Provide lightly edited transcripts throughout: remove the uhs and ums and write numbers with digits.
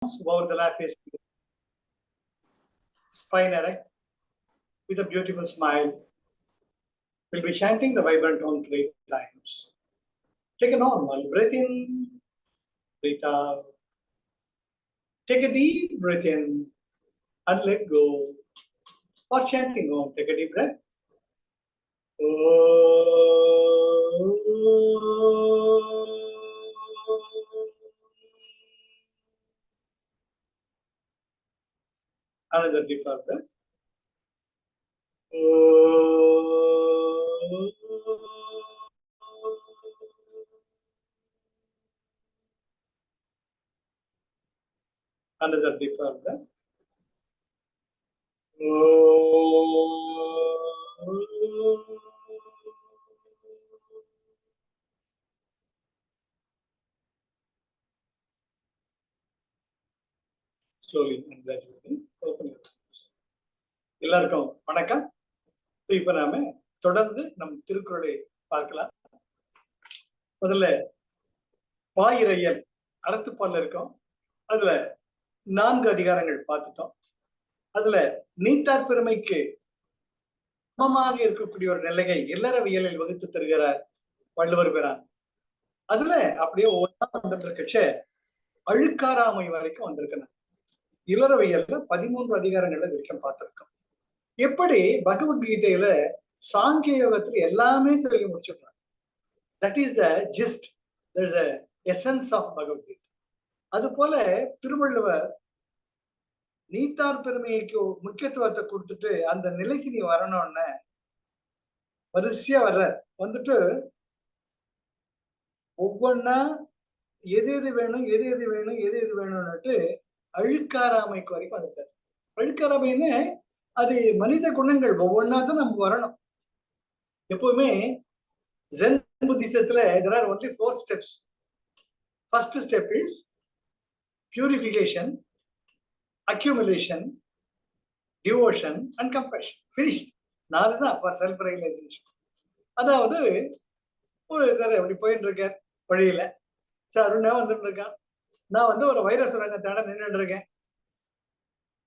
over the lap is spine erect with a beautiful smile. We'll be chanting the vibrant tone 3 times. Take a normal breath in, breathe out. Take a deep breath in and let go. Or chanting on, take a deep breath. Another deeper breath. Another deeper breath. Slowly and gradually open your eyes. எல்லாருக்கும் வணக்கம். இப்ப நாம தொடர்ந்து நம் திருக்குறளை பார்க்கலாம். முதல்ல பாயிரையல் அறத்துப்பால்ல இருக்கோம். அதுல 4 அதிகாரங்கள் பார்த்துட்டோம். அதுல நீத்தார் பெருமைக்கு சமமாக இருக்கக்கூடிய ஒரு நிலையை இல்லறவியலில் வகுத்து தருகிறார் வள்ளுவர் பிரான். அதுல அப்படியே ஒவ்வொன்றா வந்துட்டு அழுக்காராமை வரைக்கும் வந்திருக்கிறார். இல்லறவியல்ல 13 அதிகாரங்கள்ல வரைக்கும் பார்த்திருக்கோம். எப்படி பகவத்கீதையில சாங்கிய யோகத்துல எல்லாமே சொல்லி முடிச்சுடுறாங்க. That is the gist, there is a essence of Bhagavad Gita. அது போல திருவள்ளுவர் நீத்தார் பெருமைக்கு முக்கியத்துவத்தை கொடுத்துட்டு அந்த நிலைக்கு நீ வரணும்னு வரிசையா வர்ற வந்துட்டு ஒவ்வொன்னா எது எது வேணும் எது எது வேணும் எது எது வேணும்னுட்டு அழுக்காராமைக்கு வரைக்கும் வந்துட்டார். அழுக்காராமைன்னு அது மனித குணங்கள் ஒவ்வொன்னா தான் நம்ம வரணும். எப்பவுமே gen புத்திசத்துல there are only 4 steps. First step is purification, accumulation, devotion and compassion. Finished. 4 தான் for self realization. அதாவது ஒரு தடவை எப்படி போயிட்டு இருக்க வழியில சார் அருணா வந்துட்டு இருக்கான். நான் ஒரு வைர சுரங்கத்தாட நின்றுட்டு இருக்கேன்.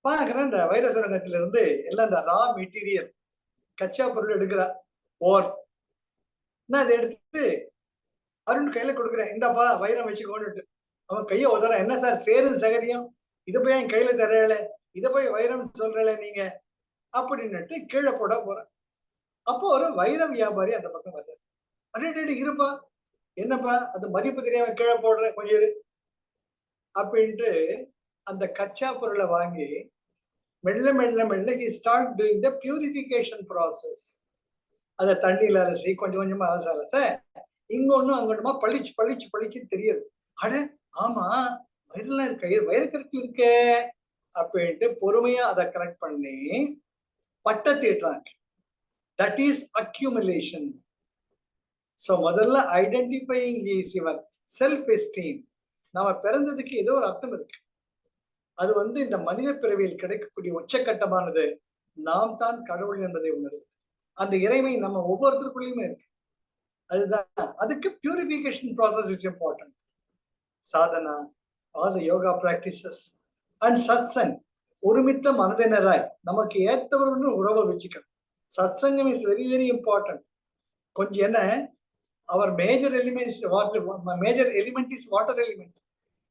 பாக்குறேன் இந்த வைர சுரங்கத்துல இருந்து எல்லாம் இந்த ரா மெட்டீரியல் கச்சா பொருள் எடுக்கிறா ஓர். நான் அதை எடுத்துட்டு அருண் கையில கொடுக்குறேன். இந்தப்பா வைரம் வச்சுக்கோன்னுட்டு அவன் கையை உதற. என்ன சார் சேரு சகரியம், இதை போய் என் கையில தரல, இதை போய் வைரம் சொல்றல நீங்க அப்படின்னுட்டு கீழே போட போறேன். அப்போ ஒரு வைர வியாபாரி அந்த பக்கம் வர்ற. அடே இருப்பா, என்னப்பா அது மதிப்பு தெரியாம கீழே போடுறேன், கொஞ்சம் இரு அப்படின்ட்டு அந்த கச்சா பொருளை வாங்கி மெல்ல மெல்ல மெல்ல he start doing the purification process. அதை தண்ணியில அலசி கொஞ்சம் கொஞ்சமா அலச இங்க ஒண்ணும் அங்கொன்னுமா பளிச்சு பளிச்சு பளிச்சு தெரியுது. அட ஆமா வயர்லாம் இருக்க, வயற்கருக்கு இருக்க அப்படின்ட்டு பொறுமையா அதை கலெக்ட் பண்ணி பட்டை தீட்டுறாங்க. That is accumulation. ஸோ முதல்ல identifying is your self esteem. நம்ம பிறந்ததுக்கு ஏதோ ஒரு அர்த்தம் இருக்கு. அது இந்த மனித பிறவியில் கிடைக்கக்கூடிய உச்சக்கட்டமானது நாம் தான் கடவுள் என்பதை உணர்வு. அந்த இறைமை நம்ம ஒவ்வொருத்தருக்குள்ளயுமே இருக்கு. அதுதான் அதுக்கு purification process is important. Sadhana, all the yoga practices and satsang. ஒருமித்த மனதினராய் நமக்கு ஏற்றவர்கள் உறவை வச்சுக்கணும். சத்சங்கம் இஸ் வெரி வெரி இம்பார்ட்டன்ட். கொஞ்சம் என்ன, அவர் major element is water element.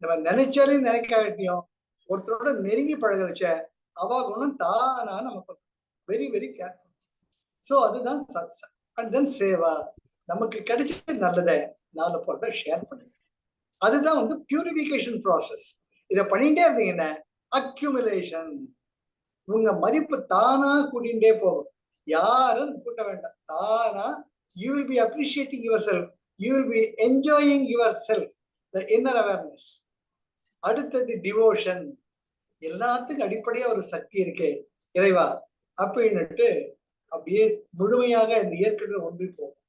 நம்ம நினைச்சாலையும் நினைக்காட்டியும் ஒருத்தரோட நெருங்கி பழக வச்ச அவா குணம் தானா நமக்கு வெரி வெரி கேர்ஃபுல். ஸோ அதுதான் சத்சங். அண்ட் தென் சேவா, நமக்கு கிடைச்ச நல்லதை 4 பொருளை ஷேர் பண்ணுங்க. அதுதான் பியூரிஃபிகேஷன் ப்ராசஸ். இதை பண்ணிட்டே இருந்தீங்கன்னா அக்யூமுலேஷன், உங்க மதிப்பு தானா கூட்டிகிட்டே போகும். யாரும் கூட்ட வேண்டாம். தானா you will be appreciating yourself, you will be enjoying yourself, the inner awareness. அடுத்தது டிவோஷன். எல்லாத்துக்கும் அடிப்படையா ஒரு சக்தி இருக்கே இறைவா அப்படின்னுட்டு அப்படியே முழுமையாக இந்த இயற்கையுடன் ஒன்றி போகும்.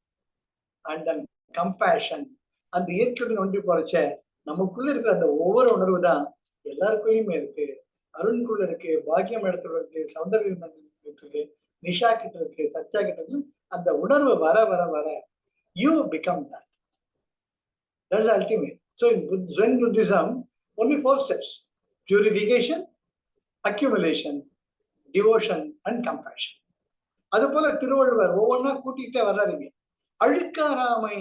அண்ட் தென் கம்பேஷன், அந்த இயற்கையுடன் ஒன்றி போறச்ச நமக்குள்ள இருக்கிற அந்த ஒவ்வொரு உணர்வு தான் எல்லாருக்குள்ளயுமே இருக்கு. அருண்குள்ள இருக்கு, பாக்கியம் இடத்துல இருக்கு, சௌந்தர்யம் இருக்கு, நிஷா கிட்ட இருக்கு, சச்சா கிட்ட இருக்கு. அந்த உணர்வு வர வர வர you become that. That's ultimate. So in Zen Buddhism, only 4 steps. Purification, accumulation, devotion and compassion. அது போல திருவள்ளுவர் ஒவ்வொன்னா கூட்டிகிட்டே வர்றாருங்க. அழுக்காராமை,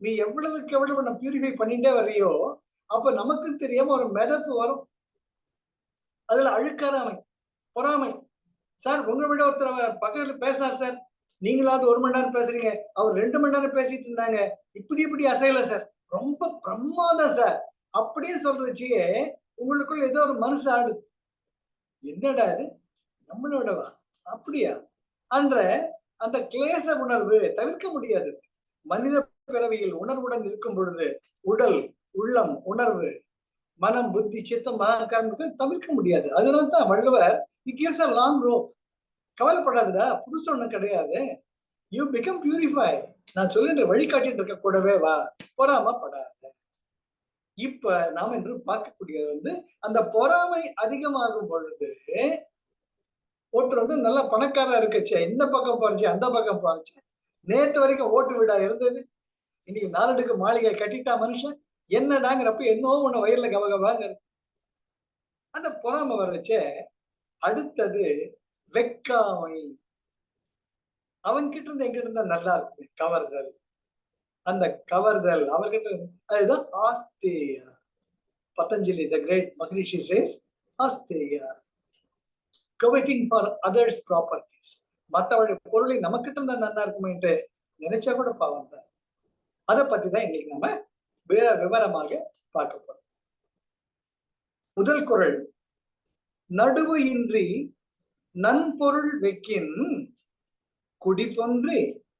நீ எவ்வளவுக்கு எவ்வளவு நம்ம பியூரிஃபை பண்ணிட்டே வர்றியோ அப்ப நமக்கு தெரியாம ஒரு மிதப்பு வரும். அதுல அழுக்காராமை, பொறாமை. சார் உங்க விட ஒருத்தர் பக்கத்துல பேசினார் சார், நீங்களாவது 1 மணி நேரம் பேசுறீங்க, அவர் 2 மணி நேரம் பேசிட்டு இருந்தாங்க, இப்படி அசையல சார், ரொம்ப பிரமாதம் சார் அப்படியே சொல்றச்சியே உங்களுக்குள்ள ஏதோ ஒரு மனசு ஆடுது. என்னடா இது, நம்மளோடவா அப்படியா என்ற அந்த கிளேச உணர்வு தவிர்க்க முடியாது. மனித பிறவியில் உணர்வுடன் இருக்கும் பொழுது உடல், உள்ளம், உணர்வு, மனம், புத்தி, சித்தம், தவிர்க்க முடியாது. அதனால்தான் வள்ளுவர் லாங் ரோப், கவலைப்படாதுடா, புதுசு ஒண்ணும் கிடையாது, யூ பிகம் பியூரிஃபை, நான் சொல்லிட்டு வழிகாட்டிட்டு இருக்க கூடவே வா, பொறாமப்படாத. இப்ப நாம் என்று பார்க்கக்கூடியது அந்த பொறாமை அதிகமாகும் பொழுது ஒருத்தர் நல்லா பணக்காரா இருக்கச்சே, இந்த பக்கம் பாருச்சு அந்த பக்கம் பாருச்சு, நேத்து வரைக்கும் ஓட்டு வீடா இருந்தது, இன்னைக்கு 4 அடுக்கு மாளிகை கட்டிட்டா மனுஷன், என்னடாங்கிறப்ப என்னோ ஒண்ணு வயல்ல கவகவாங்க. அந்த பொறாமை வர்றச்சே அடுத்தது வெக்காமை. அவன் கிட்ட இருந்து எங்கிட்ட இருந்தா நல்லா இருக்கு, கவர்தல். அந்த கவர்தல் அவர்கிட்ட, அதுதான் ஆஸ்தேயா. Patanjali the great Maharishi says ஆஸ்தேயா, coveting for others properties. மற்றவருடைய பொருளை நமக்கிட்ட இருந்தா நல்லா இருக்குமேன்ட்டு நினைச்சா கூட பாவம் தான். அதை பத்தி தான் இன்னைக்கு நம்ம வேற விவரமாக பார்க்க போறோம். முதல் குறள், நடுவு இன்றி நன்பொருள் வெக்கின் குடிபொன்றி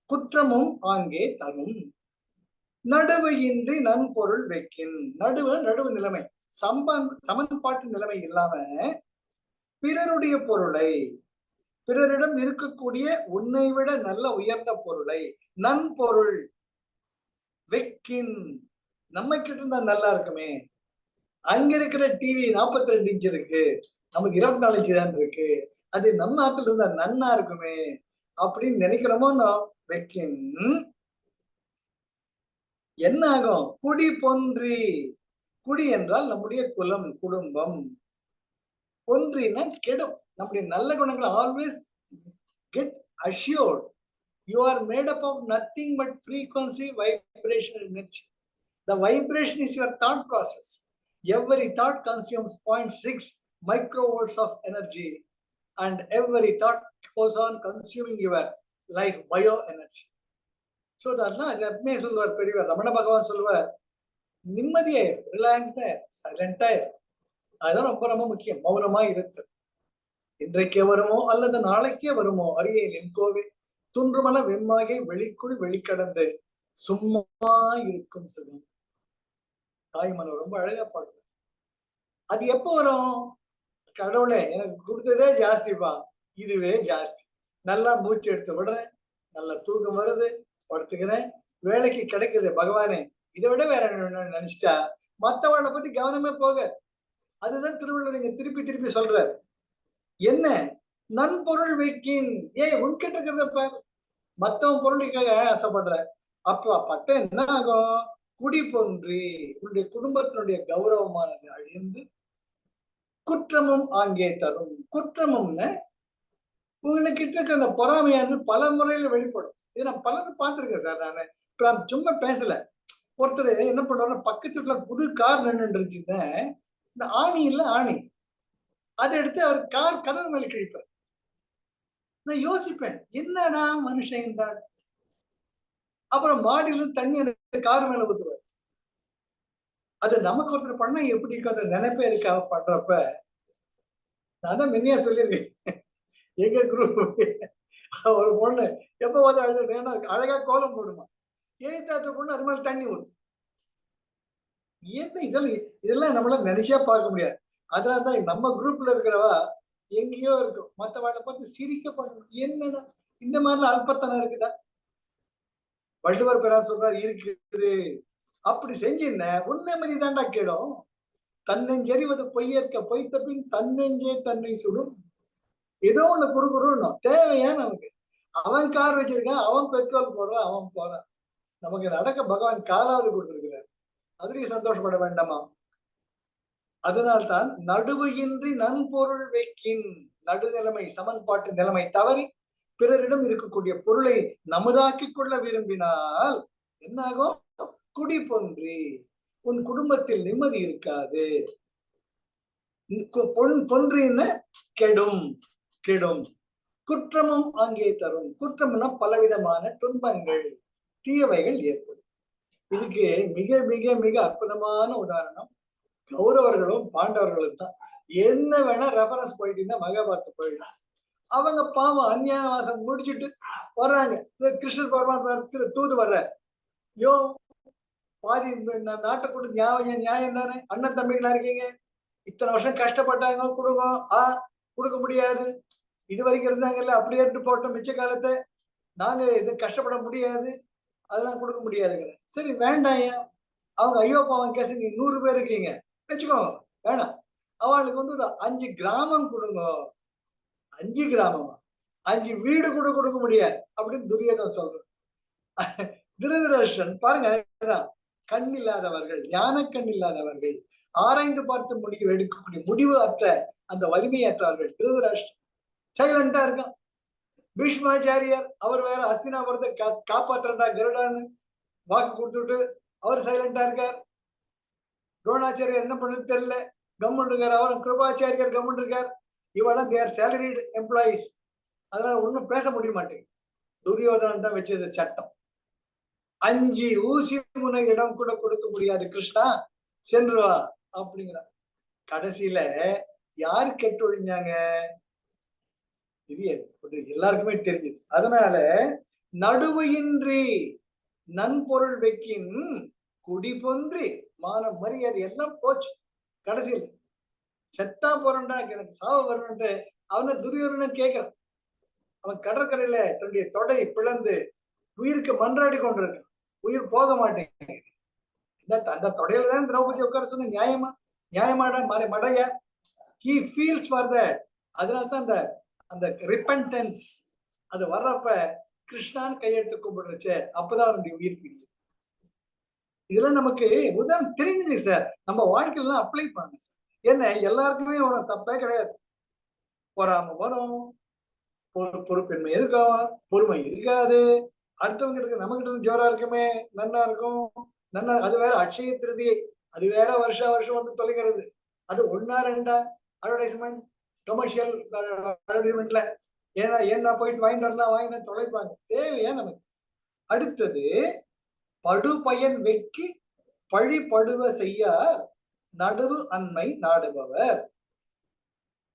குற்றமும் ஆங்கே தரும். நடுவு இன்றி நன்பொருள் வெக்கின், நடுவு நிலைமை, சமன்பாட்டு நிலைமை இல்லாம பிறருடைய பொருளை, பிறரிடம் இருக்கக்கூடிய உன்னை விட நல்ல உயர்ந்த பொருளை, நன்பொருள் வெக்கின், நம்ம கிட்ட இருந்தா நல்லா இருக்குமே, அங்க இருக்கிற டிவி 42 இன்ச் இருக்கு, நமக்கு 24 இன்ச் தான் இருக்கு, அது நம்ம நாட்டுல இருந்தா நன்னா இருக்குமே அப்படின்னு நினைக்கிறோமோ, வெக்கின் என்ன ஆகும், குடி பொன்றி, குடி என்றால் நம்முடைய குலம், குடும்பம், பொன்றினா கெடும். நம்முடைய நல்ல குணங்களை always get assured you are made up of nothing but frequency, vibration and energy. The vibration is your thought process. Every thought consumes 0.6 microvolts of energy and every thought goes on consuming your life bio energy. So அதெல்லாம் எப்பவுமே சொல்லுவார் பெரியவர் ரமண பகவான் சொல்லுவார், நிம்மதியா இரு, ரிலாக்ஸ்டா இரு, சைலண்டா இரு. அதுதான் ரொம்ப ரொம்ப முக்கியம். மௌனமா இருக்கு. இன்றைக்கே வருமோ அல்லது நாளைக்கே வருமோ அறியேன் என் கோவே, துன்றுமல வெம்மாகை வெளிக்குள் வெளிக்கடந்து சும்மா இருக்கும் சுகம். தாய்மனம் ரொம்ப அழகா பாடுது. அது எப்ப வரும், கடவுளே எனக்கு கொடுத்ததே ஜாஸ்திப்பா, இதுவே ஜாஸ்தி, நல்லா மூச்சு எடுத்து விடுறேன், நல்லா தூக்கம் வருது, படுத்துக்கிறேன், வேலைக்கு கிடைக்குது, பகவானே இதை விட வேற நினைச்சிட்டா மத்தவளை பத்தி கவனமே போக. அதுதான் திருவள்ளுவர் இங்க திருப்பி திருப்பி சொல்றாரு. என்ன நன்பொருள் வைக்கின், உன்கிட்ட இருக்கிறத பாரு, மத்தவன் பொருளுக்காக ஆசைப்படுற, அப்ப பட்ட என்ன ஆகும், குடி பொன்றி உன்னுடைய குடும்பத்தினுடைய கௌரவமானது அழிந்து குற்றமும் ஆங்கே தரும். குற்றமும்னு உங்ககிட்ட இருக்கிற அந்த பொறாமையானது பல முறையில வெளிப்படும். இது நான் பலரும் பார்த்திருக்கேன் சார். நான் சும்மா பேசல. ஒருத்தர் என்ன பண்ணுவாரு, பக்கத்து வீட்டுல புது கார் நின்று இருந்துச்சுன்னு இந்த ஆணி இல்ல ஆணி அதை எடுத்து அவர் கார் கதவு மேல கிழிப்பார். நான் யோசிப்பேன், என்னடா மனுஷன் இருந்தாள். அப்புறம் மாடியில தண்ணி அந்த கார் மேல ஊத்துவார். அது நமக்கு ஒருத்தர் பண்ணா எப்படி இருக்கும் அந்த நினைப்பே இருக்கா பண்றப்ப. நான் தான் முன்னையா சொல்லியிருக்கேன், எங்க குரூப் ஒரு பொண்ணு எப்ப வந்து அழுதுன்னா அழகா கோலம் போடுமா, ஏத்தாத்த பொண்ணு அது மாதிரி தண்ணி ஊத்தும். என்ன இதெல்லாம் நம்மளால நினைச்சா பார்க்க முடியாது. அதனாலதான் நம்ம குரூப்ல இருக்கிறவா எங்கேயோ இருக்கும், மத்தவனை பார்த்து சிரிக்க பண்ணணும். என்னன்னா இந்த மாதிரிலாம் அல்பத்தனம் இருக்குதா? வள்ளுவர் பெறா சொல்றாரு, இருக்குது. அப்படி செஞ்சிருந்த உன்னை மாதிரி தாண்டா கேடும். தன்னெஞ்செறிவது பொய்யற்க பொய்த்த பின் தன்னெஞ்சே தன்னை சுடும். ஏதோ ஒண்ணு குறுகுறுணும் தேவையா நமக்கு. அவன் கார் வச்சிருக்கான், அவன் பெட்ரோல் போடுறான், அவன் போறான். நமக்கு நடக்க பகவான் காராவது கொடுத்திருக்கிறார், அதுலயும் சந்தோஷப்பட வேண்டாமா? அதனால்தான் நடுவு இன்றி நன்பொருள் வைக்கின், நடுநிலைமை சமன்பாட்டு நிலைமை தவறி பிறரிடம் இருக்கக்கூடிய பொருளை நமதாக்கிக் கொள்ள விரும்பினால் என்னாகும்? குடி பொன்றி, உன் குடும்பத்தில் நிம்மதி இருக்காது. பொன்றின கெடும், கெடும். குற்றமும் அங்கே தரும். குற்றம்னா பலவிதமான துன்பங்கள், தீயவைகள் ஏற்படும். இதுக்கு மிக மிக மிக அற்புதமான உதாரணம் கௌரவர்களும் பாண்டவர்களும் தான். என்ன வேணா ரெஃபரன்ஸ் போயிட்டீங்கன்னா மகாபாரத போயிடும். அவங்க பாவம் அந்நியாவாசம் முடிச்சுட்டு வர்றாங்க. கிருஷ்ணர் பரமாத்மா தூது வர்றார். யோ பாதி நாட்டை கூட நியாயம் தானே, அண்ணன் தம்பிகளா இருக்கீங்க, இத்தனை வருஷம் கஷ்டப்பட்டாங்க, கொடுங்க. கொடுக்க முடியாது. இது வரைக்கும் இருந்தாங்கல்ல, அப்படியே போட்டோம் மிச்ச காலத்தை, நாங்க இது கஷ்டப்பட முடியாது, அதெல்லாம் கொடுக்க முடியாதுங்கிற. சரி வேண்டாம். அவங்க ஐயோ பாவம் கேஸ் 100 பேர் இருக்கீங்க வச்சுக்கோங்க, வேணாம். அவளுக்கு ஒரு 5 கிராமம் கொடுங்க. 5 கிராமமா? 5 வீடு கூட கொடுக்க முடியாது அப்படின்னு துரியோதனன் சொல்றேன். திருதராஷ்டிரன் பாருங்க, கண் இல்லாதவர்கள், ஞான கண் இல்லாதவர்கள், ஆராய்ந்து பார்த்து முடிவு எடுக்கக்கூடிய முடிவு அற்ற அந்த வலிமையற்றவர்கள். திருதராஷ்டிரன் சைலண்டா இருக்கான். பீஷ்மாச்சாரியார் அவர் வேற அஸ்தினாபுரத்தை காப்பாத்துறா கருடான்னு வாக்கு கொடுத்துட்டு அவர் சைலண்டா இருக்கார். துரோணாச்சாரியார் என்ன பண்ணது தெரியல, கவர்மெண்ட் இருக்கார். அவர் கிருபாச்சாரியார் கவர்மெண்ட் இருக்கார். இவெல்லாம் தேர் சேலரிடு எம்ப்ளாயிஸ், அதனால ஒன்னும் பேச முடிய மாட்டேங்குது. துரியோதனன் தான் வச்சது சட்டம். 5 ஊசி முனை இடம் கூட கொடுக்க முடியாது, கிருஷ்ணா சென்று வா அப்படிங்கிறார். கடைசியில யாரு கெட்டொழிஞ்சாங்க? இது எல்லாருக்குமே தெரிஞ்சது. அதனால நடுவையின்றி நன்பொருள் வைக்கின் குடி பொன்றி, மானம் மரியாதை எல்லாம் போச்சு. கடைசியில் செத்தா போறண்டா, எனக்கு சாவு வரணும்ட்டு அவனை துரியோதனன் கேட்கிறான். அவன் கடற்கரையில தன்னுடைய தொடை பிளந்து உயிருக்கு மன்றாடி கொண்டிருக்கான். உயிர் போக மாட்டேங்குது. அந்த தொடையில தான் திரௌபதி உட்கார சொன்ன. நியாயமாடா மடையா? he feels for that. அதனால்தான் அந்த அந்த ரிப்பன்டன்ஸ் அது வர்றப்ப கிருஷ்ணான்னு கையெடுத்து கும்பிடுறச்சு, அப்பதான் அவனுடைய உயிர் பிரியும். இதெல்லாம் நமக்கு உதாரணம் தெரிஞ்சுது சார், நம்ம வாழ்க்கையில அப்ளை பண்ணுங்க சார். என்ன எல்லாருக்குமே வரும், தப்பே கிடையாது. பொறாம வரும், பொறுப்பின்மை இருக்கும், பொறுமை இருக்காது. அடுத்தவங்க இருக்கு, நம்ம கிட்ட ஜோரா இருக்குமே நன்னா இருக்கும், நன்னா. அது வேற அட்சய திருதியை, அது வேற வருஷம் வந்து தொலைகிறது. அது 1 2 அட்வர்டைஸ்மெண்ட், கமர்ஷியல் அட்வர்டைஸ்மெண்ட்ல ஏன்னா போயிட்டு வாங்கிட்டு தொலைப்பாங்க. தேவையா நமக்கு? அடுத்தது படு பயன் வெக்கி பழி படுவ செய்ய நடுவு அண்மை நாடுபவர்.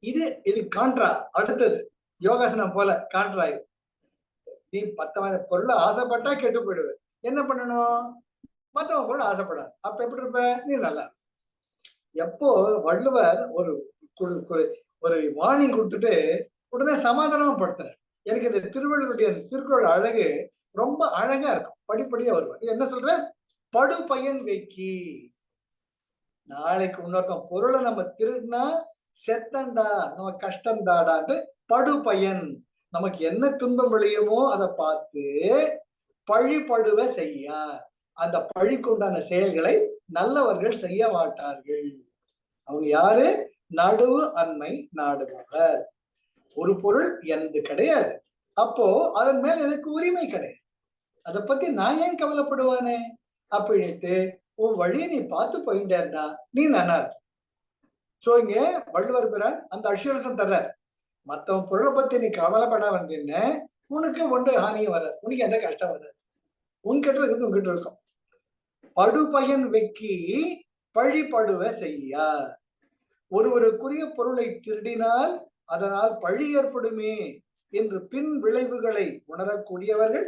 இது கான்ட்ரா. அடுத்தது யோகாசனம் போல கான்ட்ரா. நீ 10 பொருளை ஆசைப்பட்டா கெட்டு போயிடுவ. என்ன பண்ணணும்? மத்தவங்க பொருள் ஆசைப்படாது. அப்ப எப்படி இருப்ப? நீ நல்லா. எப்போ வள்ளுவர் ஒரு வார்னிங் கொடுத்துட்டு உடனே சமாதானமும் படுத்துற. எனக்கு இந்த திருவள்ளுவருடைய திருக்குறள் அழகு ரொம்ப அழகா இருக்கும். படிப்படியா வருவார். என்ன சொல்ற? படு பயன் வைக்கி. நாளைக்கு இன்னொருத்தன் பொருளை நம்ம திருடினா செத்தண்டா, நம்ம கஷ்டம்தாடான்ட்டு படு பயன், நமக்கு என்ன துன்பம் விளையுமோ அதை பார்த்து பழி படுவ செய்ய, அந்த பழிக்கு உண்டான செயல்களை நல்லவர்கள் செய்ய மாட்டார்கள். அவங்க யாரு? நடுவு அண்மை நாடுபவர். ஒரு பொருள் எனது கிடையாது, அப்போ அதன் மேல எனக்கு உரிமை கிடையாது, அதை பத்தி நான் ஏன் கவலைப்படுவானே அப்படின்ட்டு உன் வழியை நீ பார்த்து போயிட்டா நீ நல்லா இருக்கு. சோ இங்க வள்ளுவர் பிறான் அந்த அஷ்யூரன்ஸும் தர்றார். மத்தவன் பொருளை பத்தி நீ கவலைப்பட வந்தீங்கன்னா உனக்கு ஒன்று ஹானியும் வராது, உனக்கு எந்த கஷ்டம் வராது. உன்கிட்ட இருக்கிறது உங்ககிட்ட இருக்கும். படுபயன் வெக்கி பழி படுவ செய்ய. ஒருவருக்குரிய பொருளை திருடினால் அதனால் பழி ஏற்படுமே என்று பின் விளைவுகளை உணரக்கூடியவர்கள்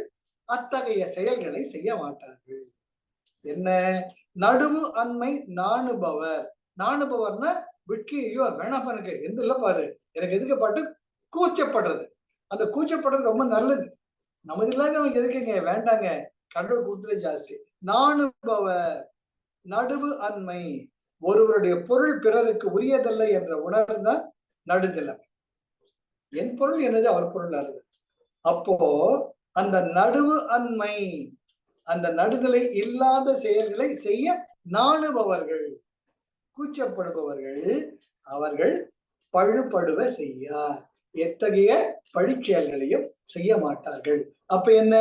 அத்தகைய செயல்களை செய்ய மாட்டார்கள். என்ன? நடுவு அண்மை நாணுபவர். நாணுபவர்னா விட்கி, ஐயோ வேணாப்பா எனக்கு எந்த இல்ல பாரு, எனக்கு எதுக்கு பாட்டு கூச்சப்படுறது. அந்த கூச்சப்படுறது ரொம்ப நல்லது. நமது இல்லாத நமக்கு எதுக்குங்க, வேண்டாங்க, கடவுள் கொடுத்தது ஜாஸ்தி. நாணுபவர், நடுவு அண்மை, ஒருவருடைய பொருள் பிறருக்கு உரியதல்ல என்ற உணர்வுதான் நடுநிலைமை. என் பொருள் என்னது, அவர் பொருள் அல்லது. அப்போ அந்த நடுவு அண்மை, அந்த நடுநிலை இல்லாத செயல்களை செய்ய நாணுபவர்கள். கூச்சப்படுபவர்கள் அவர்கள் பழுபடுவ செய்யார், எத்தகைய பழிச்செயல்களையும் செய்ய மாட்டார்கள். அப்ப என்ன,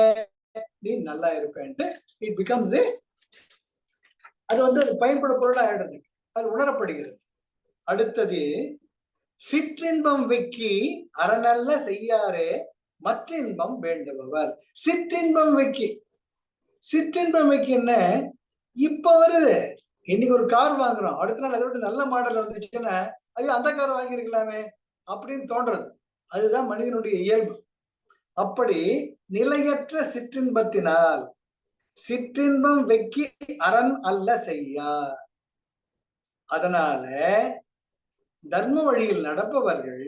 நீ நல்லா இருப்பேன்ட்டு இட் பிகம்ஸ் அது வந்து பயன்பட பொருளா ஆயிடுறது, அது உணரப்படுகிறது. அடுத்தது சிற்றின்பம் வெக்கி அறநல்ல செய்யாரே மற்றின்பம் வேண்டுபவர். சிற்றின்பம் வெக்கி, சிற்றின்பம் வெக்கி என்ன, இப்ப வருது, இன்னைக்கு ஒரு கார் வாங்குறோம், அடுத்த நாள் அதை விட்டு நல்ல மாடல் வந்துச்சுன்னா ஐயோ அந்த கார் வாங்கியிருக்கலாமே அப்படின்னு தோன்றது. அதுதான் மனிதனுடைய இயல்பு. அப்படி நிலையற்ற சிற்றின்பத்தினால் சிற்றின்பம் வெக்கி அரண் அல்ல செய்யா. அதனால தர்ம வழியில் நடப்பவர்கள்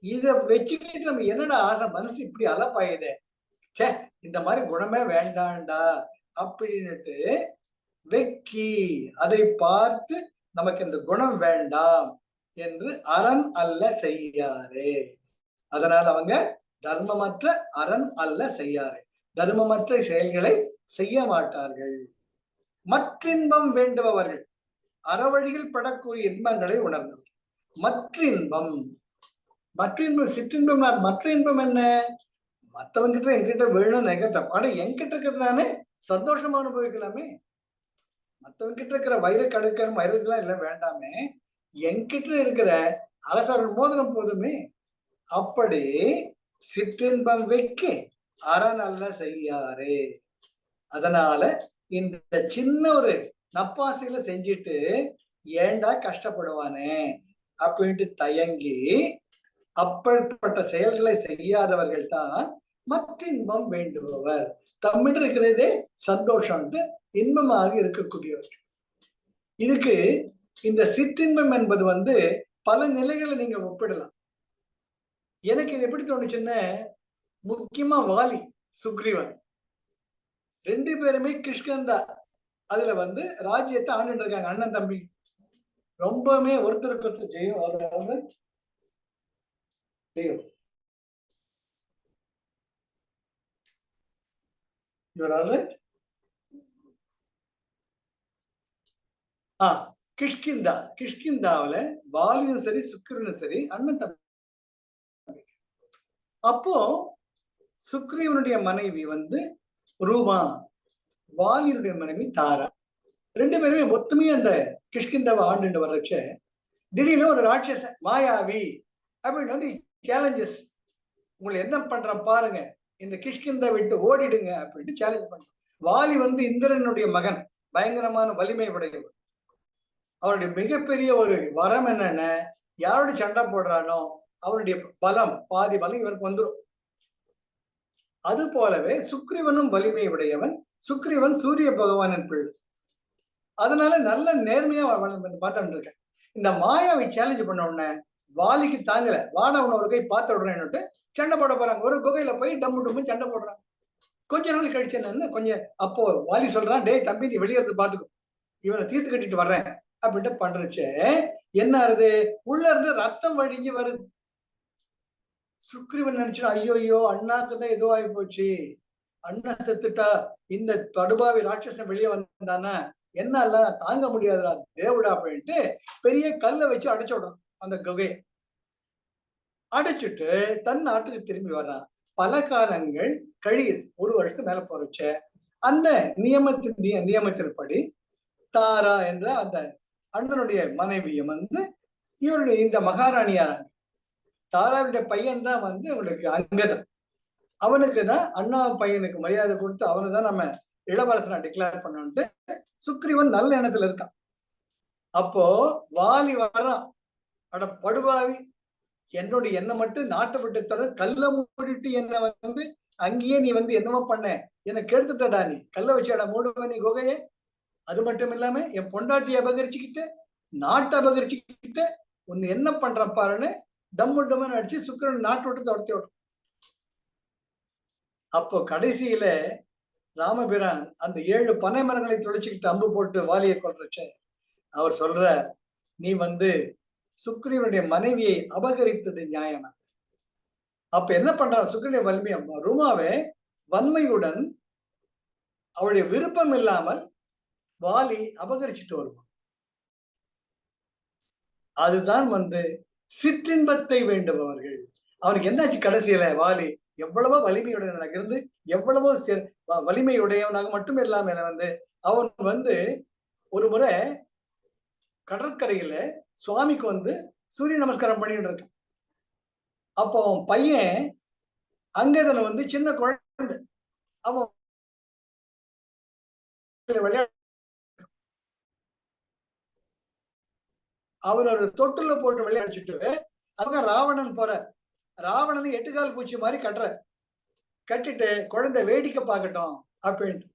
இத வச்சுக்கிட்டு நம்ம என்னடா ஆசை, மனசு இப்படி அலப்பாயுதே, சே இந்த மாதிரி குணமே வேண்டாண்டா அப்படின்னுட்டு வெக்கி அதை பார்த்து நமக்கு இந்த குணம் வேண்டாம் என்று அரண் அல்ல செய்யாரே. அதனால அவங்க தர்மமற்ற அரண் அல்ல செய்யாரே, தர்மமற்ற செயல்களை செய்ய மாட்டார்கள். மற்றின்பம் வேண்டுபவர்கள் அறவழியில் படக்கூடிய இன்பங்களை உணர்ந்தவர். மற்றின்பம், மற்றின்பம் சிற்றின்பம், மற்ற இன்பம் என்ன, மற்றவங்கிட்ட என்கிட்ட வேணும் நிகழ்த்தம், ஆனா என்கிட்ட இருக்கிறதுனாலே சந்தோஷமா அனுபவிக்கலாமே. மற்றவங்கிட்ட இருக்கிற வயிறு கடுக்கணும் வயிறுலாம் இல்லை வேண்டாமே, என்கிட்ட இருக்கிற அரசர்கள் மோதிரம் போதுமே. அப்படி சிற்றின்பம் வைக்க அறநல்ல செய்யாரே. அதனால இந்த சின்ன ஒரு நப்பாசையில செஞ்சுட்டு ஏண்டா கஷ்டப்படுவானே அப்படின்ட்டு தயங்கி அப்படிப்பட்ட செயல்களை செய்யாதவர்கள் தான் மற்றின்பம் வேண்டுபவர். தம்மிடம் இருக்கிறதே சந்தோஷம்ட்டு இன்பமாக இருக்கக்கூடியவர். இதுக்கு இந்த சிற்றின்பம் என்பது வந்து பல நிலைகளை நீங்க ஒப்பிடலாம். எனக்கு இது எப்படி தோணுச்சுன்னா, முக்கியமா வாலி சுக்ரீவன் ரெண்டு பேருமே கிஷ்கந்தா அதுல வந்து ராஜ்யத்தை ஆண்டு இருக்காங்க, அண்ணன் தம்பி. ரொம்பவுமே ஒருத்தருக்கு ஜெயம் ஜெயம் கிஷ்கிந்தா, கிஷ்கிந்தாவில வாலியும் சரி சுக்கிரனும் சரி அண்ணன் தம்பி. அப்போ சுக்ரீவனுடைய மனைவி வந்து ரூமா, வாலியினுடைய மனைவி தாரா. ரெண்டு பேருமே மொத்தமே அந்த கிஷ்கிந்தாவை ஆண்டு வர்றச்ச திடீர்னு ஒரு ராட்சச மாயாவி அப்படின்னு வந்து சேலஞ்சஸ், உங்களை என்ன பண்றேன் பாருங்க, இந்த கிஷ்கிந்தா விட்டு ஓடிடுங்க அப்படின்ட்டு சேலஞ்ச் பண்றான். வாலி வந்து இந்திரனுடைய மகன், பயங்கரமான வலிமை உடையவர். அவருடைய மிகப்பெரிய ஒரு வரம் என்னன்னா, யாரோட சண்டை போடுறானோ அவருடைய பலம் பாதி பலம் இவருக்கு வந்துடும். அது போலவே சுக்ரீவனும் வலிமை உடையவன். சுக்ரீவன் சூரிய பகவானின் பிள்ளை, அதனால நல்ல நேர்மையா பார்த்துட்டு இருக்கேன். இந்த மாயாவை சேலஞ்ச் பண்ண உடனே வாலிக்கு தாங்கல, வாடவன ஒரு கை பார்த்த உடனே சண்டை போட போறாங்க. ஒரு குகையில போய் டம்மு டம்மு சண்டை போடுறாங்க. கொஞ்ச நாள் கழிச்சு என்ன, கொஞ்சம் அப்போ வாலி சொல்றான், டேய் தம்பி நீ வெளியேறது பாத்துக்கோ, இவனை தீர்த்து கட்டிட்டு வர்றேன் அப்படின்ட்டு பண்றச்சு என்ன ஆகுது, உள்ள இருந்து ரத்தம் வழிஞ்சு வருது. சுக்ரீவன் நினைச்சு ஐயோ அண்ணாக்குதான் ஏதோ ஆகி போச்சு, அண்ணா செத்துட்டா, இந்த படுபாவி ராட்சசன் வெளியே வந்தானா என்னால தாங்க முடியாதுடா தேவடா அப்படின்ட்டு பெரிய கல்லை வச்சு அடைச்சு விடுறான் அந்த குகையை. அடைச்சிட்டு தன் நாட்டுக்கு திரும்பி வர்றான். பல காலங்கள் கழியுது, ஒரு வருஷத்துக்கு மேல போறச்ச அந்த நியமத்தின்படி தாரா என்ற அந்த அண்ணனுடைய மனைவியும் வந்து இவருடைய இந்த மகாராணியாராங்க. தாராவுடைய பையன் தான் வந்து அவங்களுக்கு அங்கதன். அவனுக்கு தான் அண்ணா பையனுக்கு மரியாதை கொடுத்து அவனை தான் நம்ம இளவரசனை டிக்ளேர் பண்ணோன்ட்டு சுக்ரீவன் நல்ல எண்ணத்துல இருக்கான். அப்போ வாலி வர்றான், அட படுபாவி, என்னுடைய எண்ணம் மட்டும் நாட்டை விட்டு தர கல்ல மூடிட்டு என்ன வந்து அங்கேயே நீ வந்து என்னமோ பண்ண, என்னை கெடுத்துட்டடா, நீ கல்ல வச்சாடா மூடுவ நீ குகையே. அது மட்டும் இல்லாம என் பொண்டாட்டியை அபகரிச்சுக்கிட்டு நாட்டை அபகரிச்சுக்கிட்டு ஒன்னு என்ன பண்றான் பாருன்னு டம்மு டம்முன்னு அடிச்சு சுக்கிரன் நாட்டை விட்டு துரத்தி விடும். அப்போ கடைசியில ராமபிரான் அந்த 7 பனை மரங்களை துளைச்சிக்கிட்டு அம்பு போட்டு வாலியை கொல்றச்ச அவர் சொல்ற, நீ வந்து சுக்ரீவனுடைய மனைவியை அபகரித்தது நியாயமா? அப்ப என்ன பண்றான் சுக்ரீவ வலிமை ரூமாவை வன்மையுடன் அவருடைய விருப்பம் இல்லாமல் வாலி அபகரிச்சுட்டு வருவான். அதுதான் சிற்றின்பத்தை வேண்டுபவர்கள். அவனுக்கு என்னாச்சு கடைசியில? வாலி எவ்வளவோ வலிமையுடையவனாக இருந்து எவ்வளவோ வலிமையுடையவனாக மட்டும் இல்லாம அவன் ஒரு முறை கடற்கரையில சுவாமிக்கு சூரிய நமஸ்காரம் பண்ணிட்டு இருக்கான். அப்போ அவன் பையன் அங்கதன சின்ன குழந்தை அவன் அவர் ஒரு தொட்டுல போட்டு விளையாடிச்சுட்டு அவங்க ராவணன் போற ராவணன் 8 கால் பூச்சி மாதிரி கட்டிட்டு குழந்தை வேடிக்கை பார்க்கட்டும் அப்படின்ட்டு.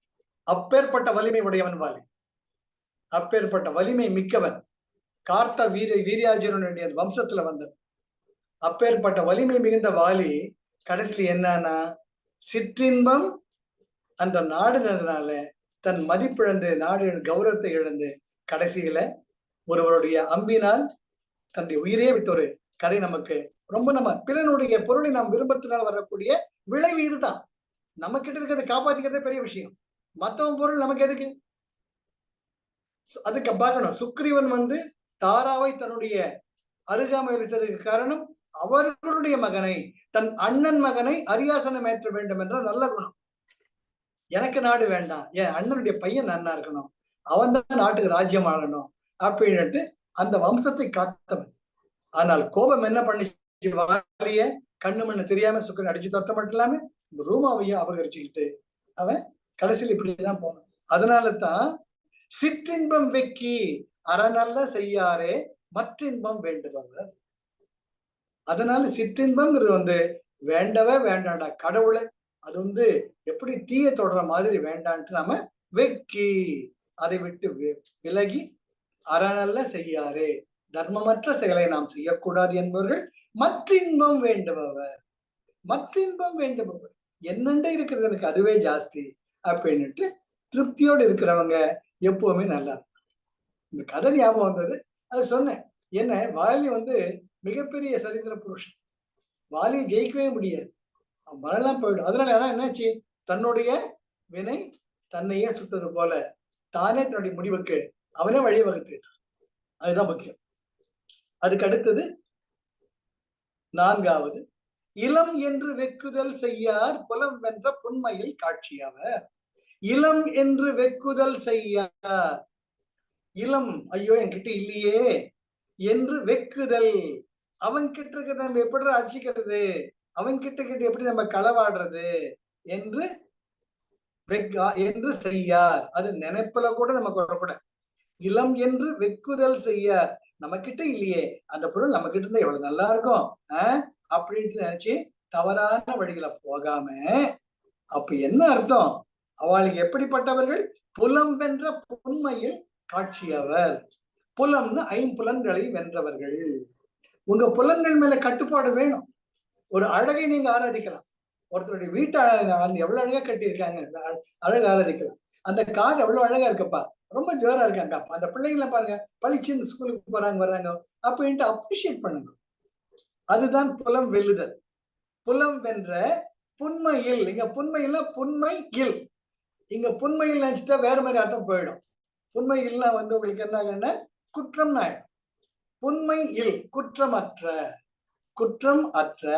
அப்பேற்பட்ட வலிமை உடையவன் வாலி, அப்பேற்பட்ட வலிமை மிக்கவன். கார்த்த வீரியார்ஜுனனுடைய வம்சத்துல வந்தது. அப்பேற்பட்ட வலிமை மிகுந்த வாலி கடைசியில் என்னன்னா சிற்றின்பம் அந்த நாடுனதுனால தன் மதிப்பிழந்து நாடு கௌரவத்தை இழந்து கடைசியில ஒருவருடைய அம்பினால் தன்னுடைய உயிரே விட்ட ஒரு கதை நமக்கு ரொம்ப நம்ம பிறனுடைய பொருளை நாம் விரும்பத்தினால் வரக்கூடிய விளைவு இதுதான். நம்ம கிட்ட இருக்கிறத காப்பாத்திக்கிறதே பெரிய விஷயம். மத்தவன் பொருள் நமக்கு எதுக்கு? அதுக்கு பார்க்கணும். சுக்ரீவன் தாராவை தன்னுடைய அருகாமை வைத்ததுக்கு காரணம் அவர்களுடைய மகனை தன் அண்ணன் மகனை அரியாசனம் ஏற்ற வேண்டும் என்ற நல்ல குணம். எனக்கு நாடு வேண்டாம், என் அண்ணனுடைய பையன் நன்னா இருக்கணும், அவன் தான் நாட்டுக்கு ராஜ்யம் ஆகணும் அப்படின்ட்டு அந்த வம்சத்தை காத்தவன். ஆனால் கோபம் என்ன பண்ணிச்சு? வாலிய கண்ணு மண்ணு தெரியாம சுக்கரன் அடிச்சு தொத்த மட்டும் இல்லாம இந்த ரூமாவையும் அபகரிச்சுக்கிட்டு அவன் கடைசியில் இப்படிதான் போனான். அதனால தான் சிற்றின்பம் வெக்கி அறநல்ல செய்யாரே மற்றின்பம் வேண்டுபவர். அதனால சிற்றின்பம்ங்கிறது வேண்டவே வேண்டாண்டா கடவுளை. அது எப்படி தீய தொடர மாதிரி வேண்டான்ட்டு நாம வெக்கி அதை விட்டு விலகி அறநல்ல செய்யாரே தர்மமற்ற செயலை நாம் செய்யக்கூடாது என்பவர்கள் மற்றின்பம் வேண்டுபவர். மற்றின்பம் வேண்டுபவர் என்னண்டே இருக்கிறது எனக்கு அதுவே ஜாஸ்தி அப்படின்னுட்டு திருப்தியோடு இருக்கிறவங்க எப்பவுமே நல்லா. இந்த கதை ஞாபகம் வந்தது, அது சொன்னேன். என்ன வாலி மிகப்பெரிய சரித்திர புருஷன். வாலி ஜெயிக்கவே முடியாது, மரணம் போயிடும். அதனால என்னாச்சு? தன்னுடைய வினை தன்னையே சுட்டது போல தானே தன்னுடைய முடிவுக்கு அவனே வழி வகுத்துட்டான். அதுதான் முக்கியம். அதுக்கு அடுத்தது 4வது, இளம் என்று வெக்குதல் செய்யார் புலம் வென்ற புன்மையில் காட்சியவர். இளம் என்று வெக்குதல் செய்யார். இளம் ஐயோ என்கிட்ட இல்லையே என்று வெக்குதல், அவன் கிட்ட இருக்கிறத நம்ம எப்படி அடிச்சுக்கிறது, அவன் கிட்ட எப்படி நம்ம களவாடுறது என்று செய்யார். அது நினைப்புல கூட நமக்கு வரக்கூடாது. இளம் என்று வெக்குதல் செய்யார். நம்ம கிட்ட இல்லையே, அந்த பொருள் நம்ம கிட்ட இருந்தா எவ்வளவு நல்லா இருக்கும் அப்படின்ட்டு நினைச்சு தவறான வழிகளை போகாம, அப்ப என்ன அர்த்தம்? அவளுக்கு எப்படிப்பட்டவர்கள்? புலம் வென்ற புன்மையில் காட்சியவர். புலம்னு 5 புலன்களை வென்றவர்கள். உங்க புலன்கள் மேல கட்டுப்பாடு வேணும். ஒரு அழகை நீங்க ஆராதிக்கலாம். ஒருத்தருடைய வீட்டை எவ்வளவு அழகா கட்டியிருக்காங்க, அழகு ஆராதிக்கலாம். அந்த கார் எவ்வளவு அழகா இருக்குப்பா, ரொம்ப ஜோரா இருக்காங்க, அந்த பிள்ளைங்களை பாருங்க பளிச்சுன்னு ஸ்கூலுக்கு போறாங்க வர்றாங்க அப்படின்ட்டு அப்ரிஷியேட் பண்ணுங்க. அதுதான் புலம் வெல்லுதல். புலம் வென்ற புன்மையில், இங்க புன்மையில புன்மை இல், இங்க புன்மையில் நினைச்சிட்டா வேற மாதிரி அர்த்தம் போயிடும். புன்மை இல்லா உங்களுக்கு என்ன குற்றம் ஆயிடும். புன்மை இல் குற்றமற்ற, குற்றம் அற்ற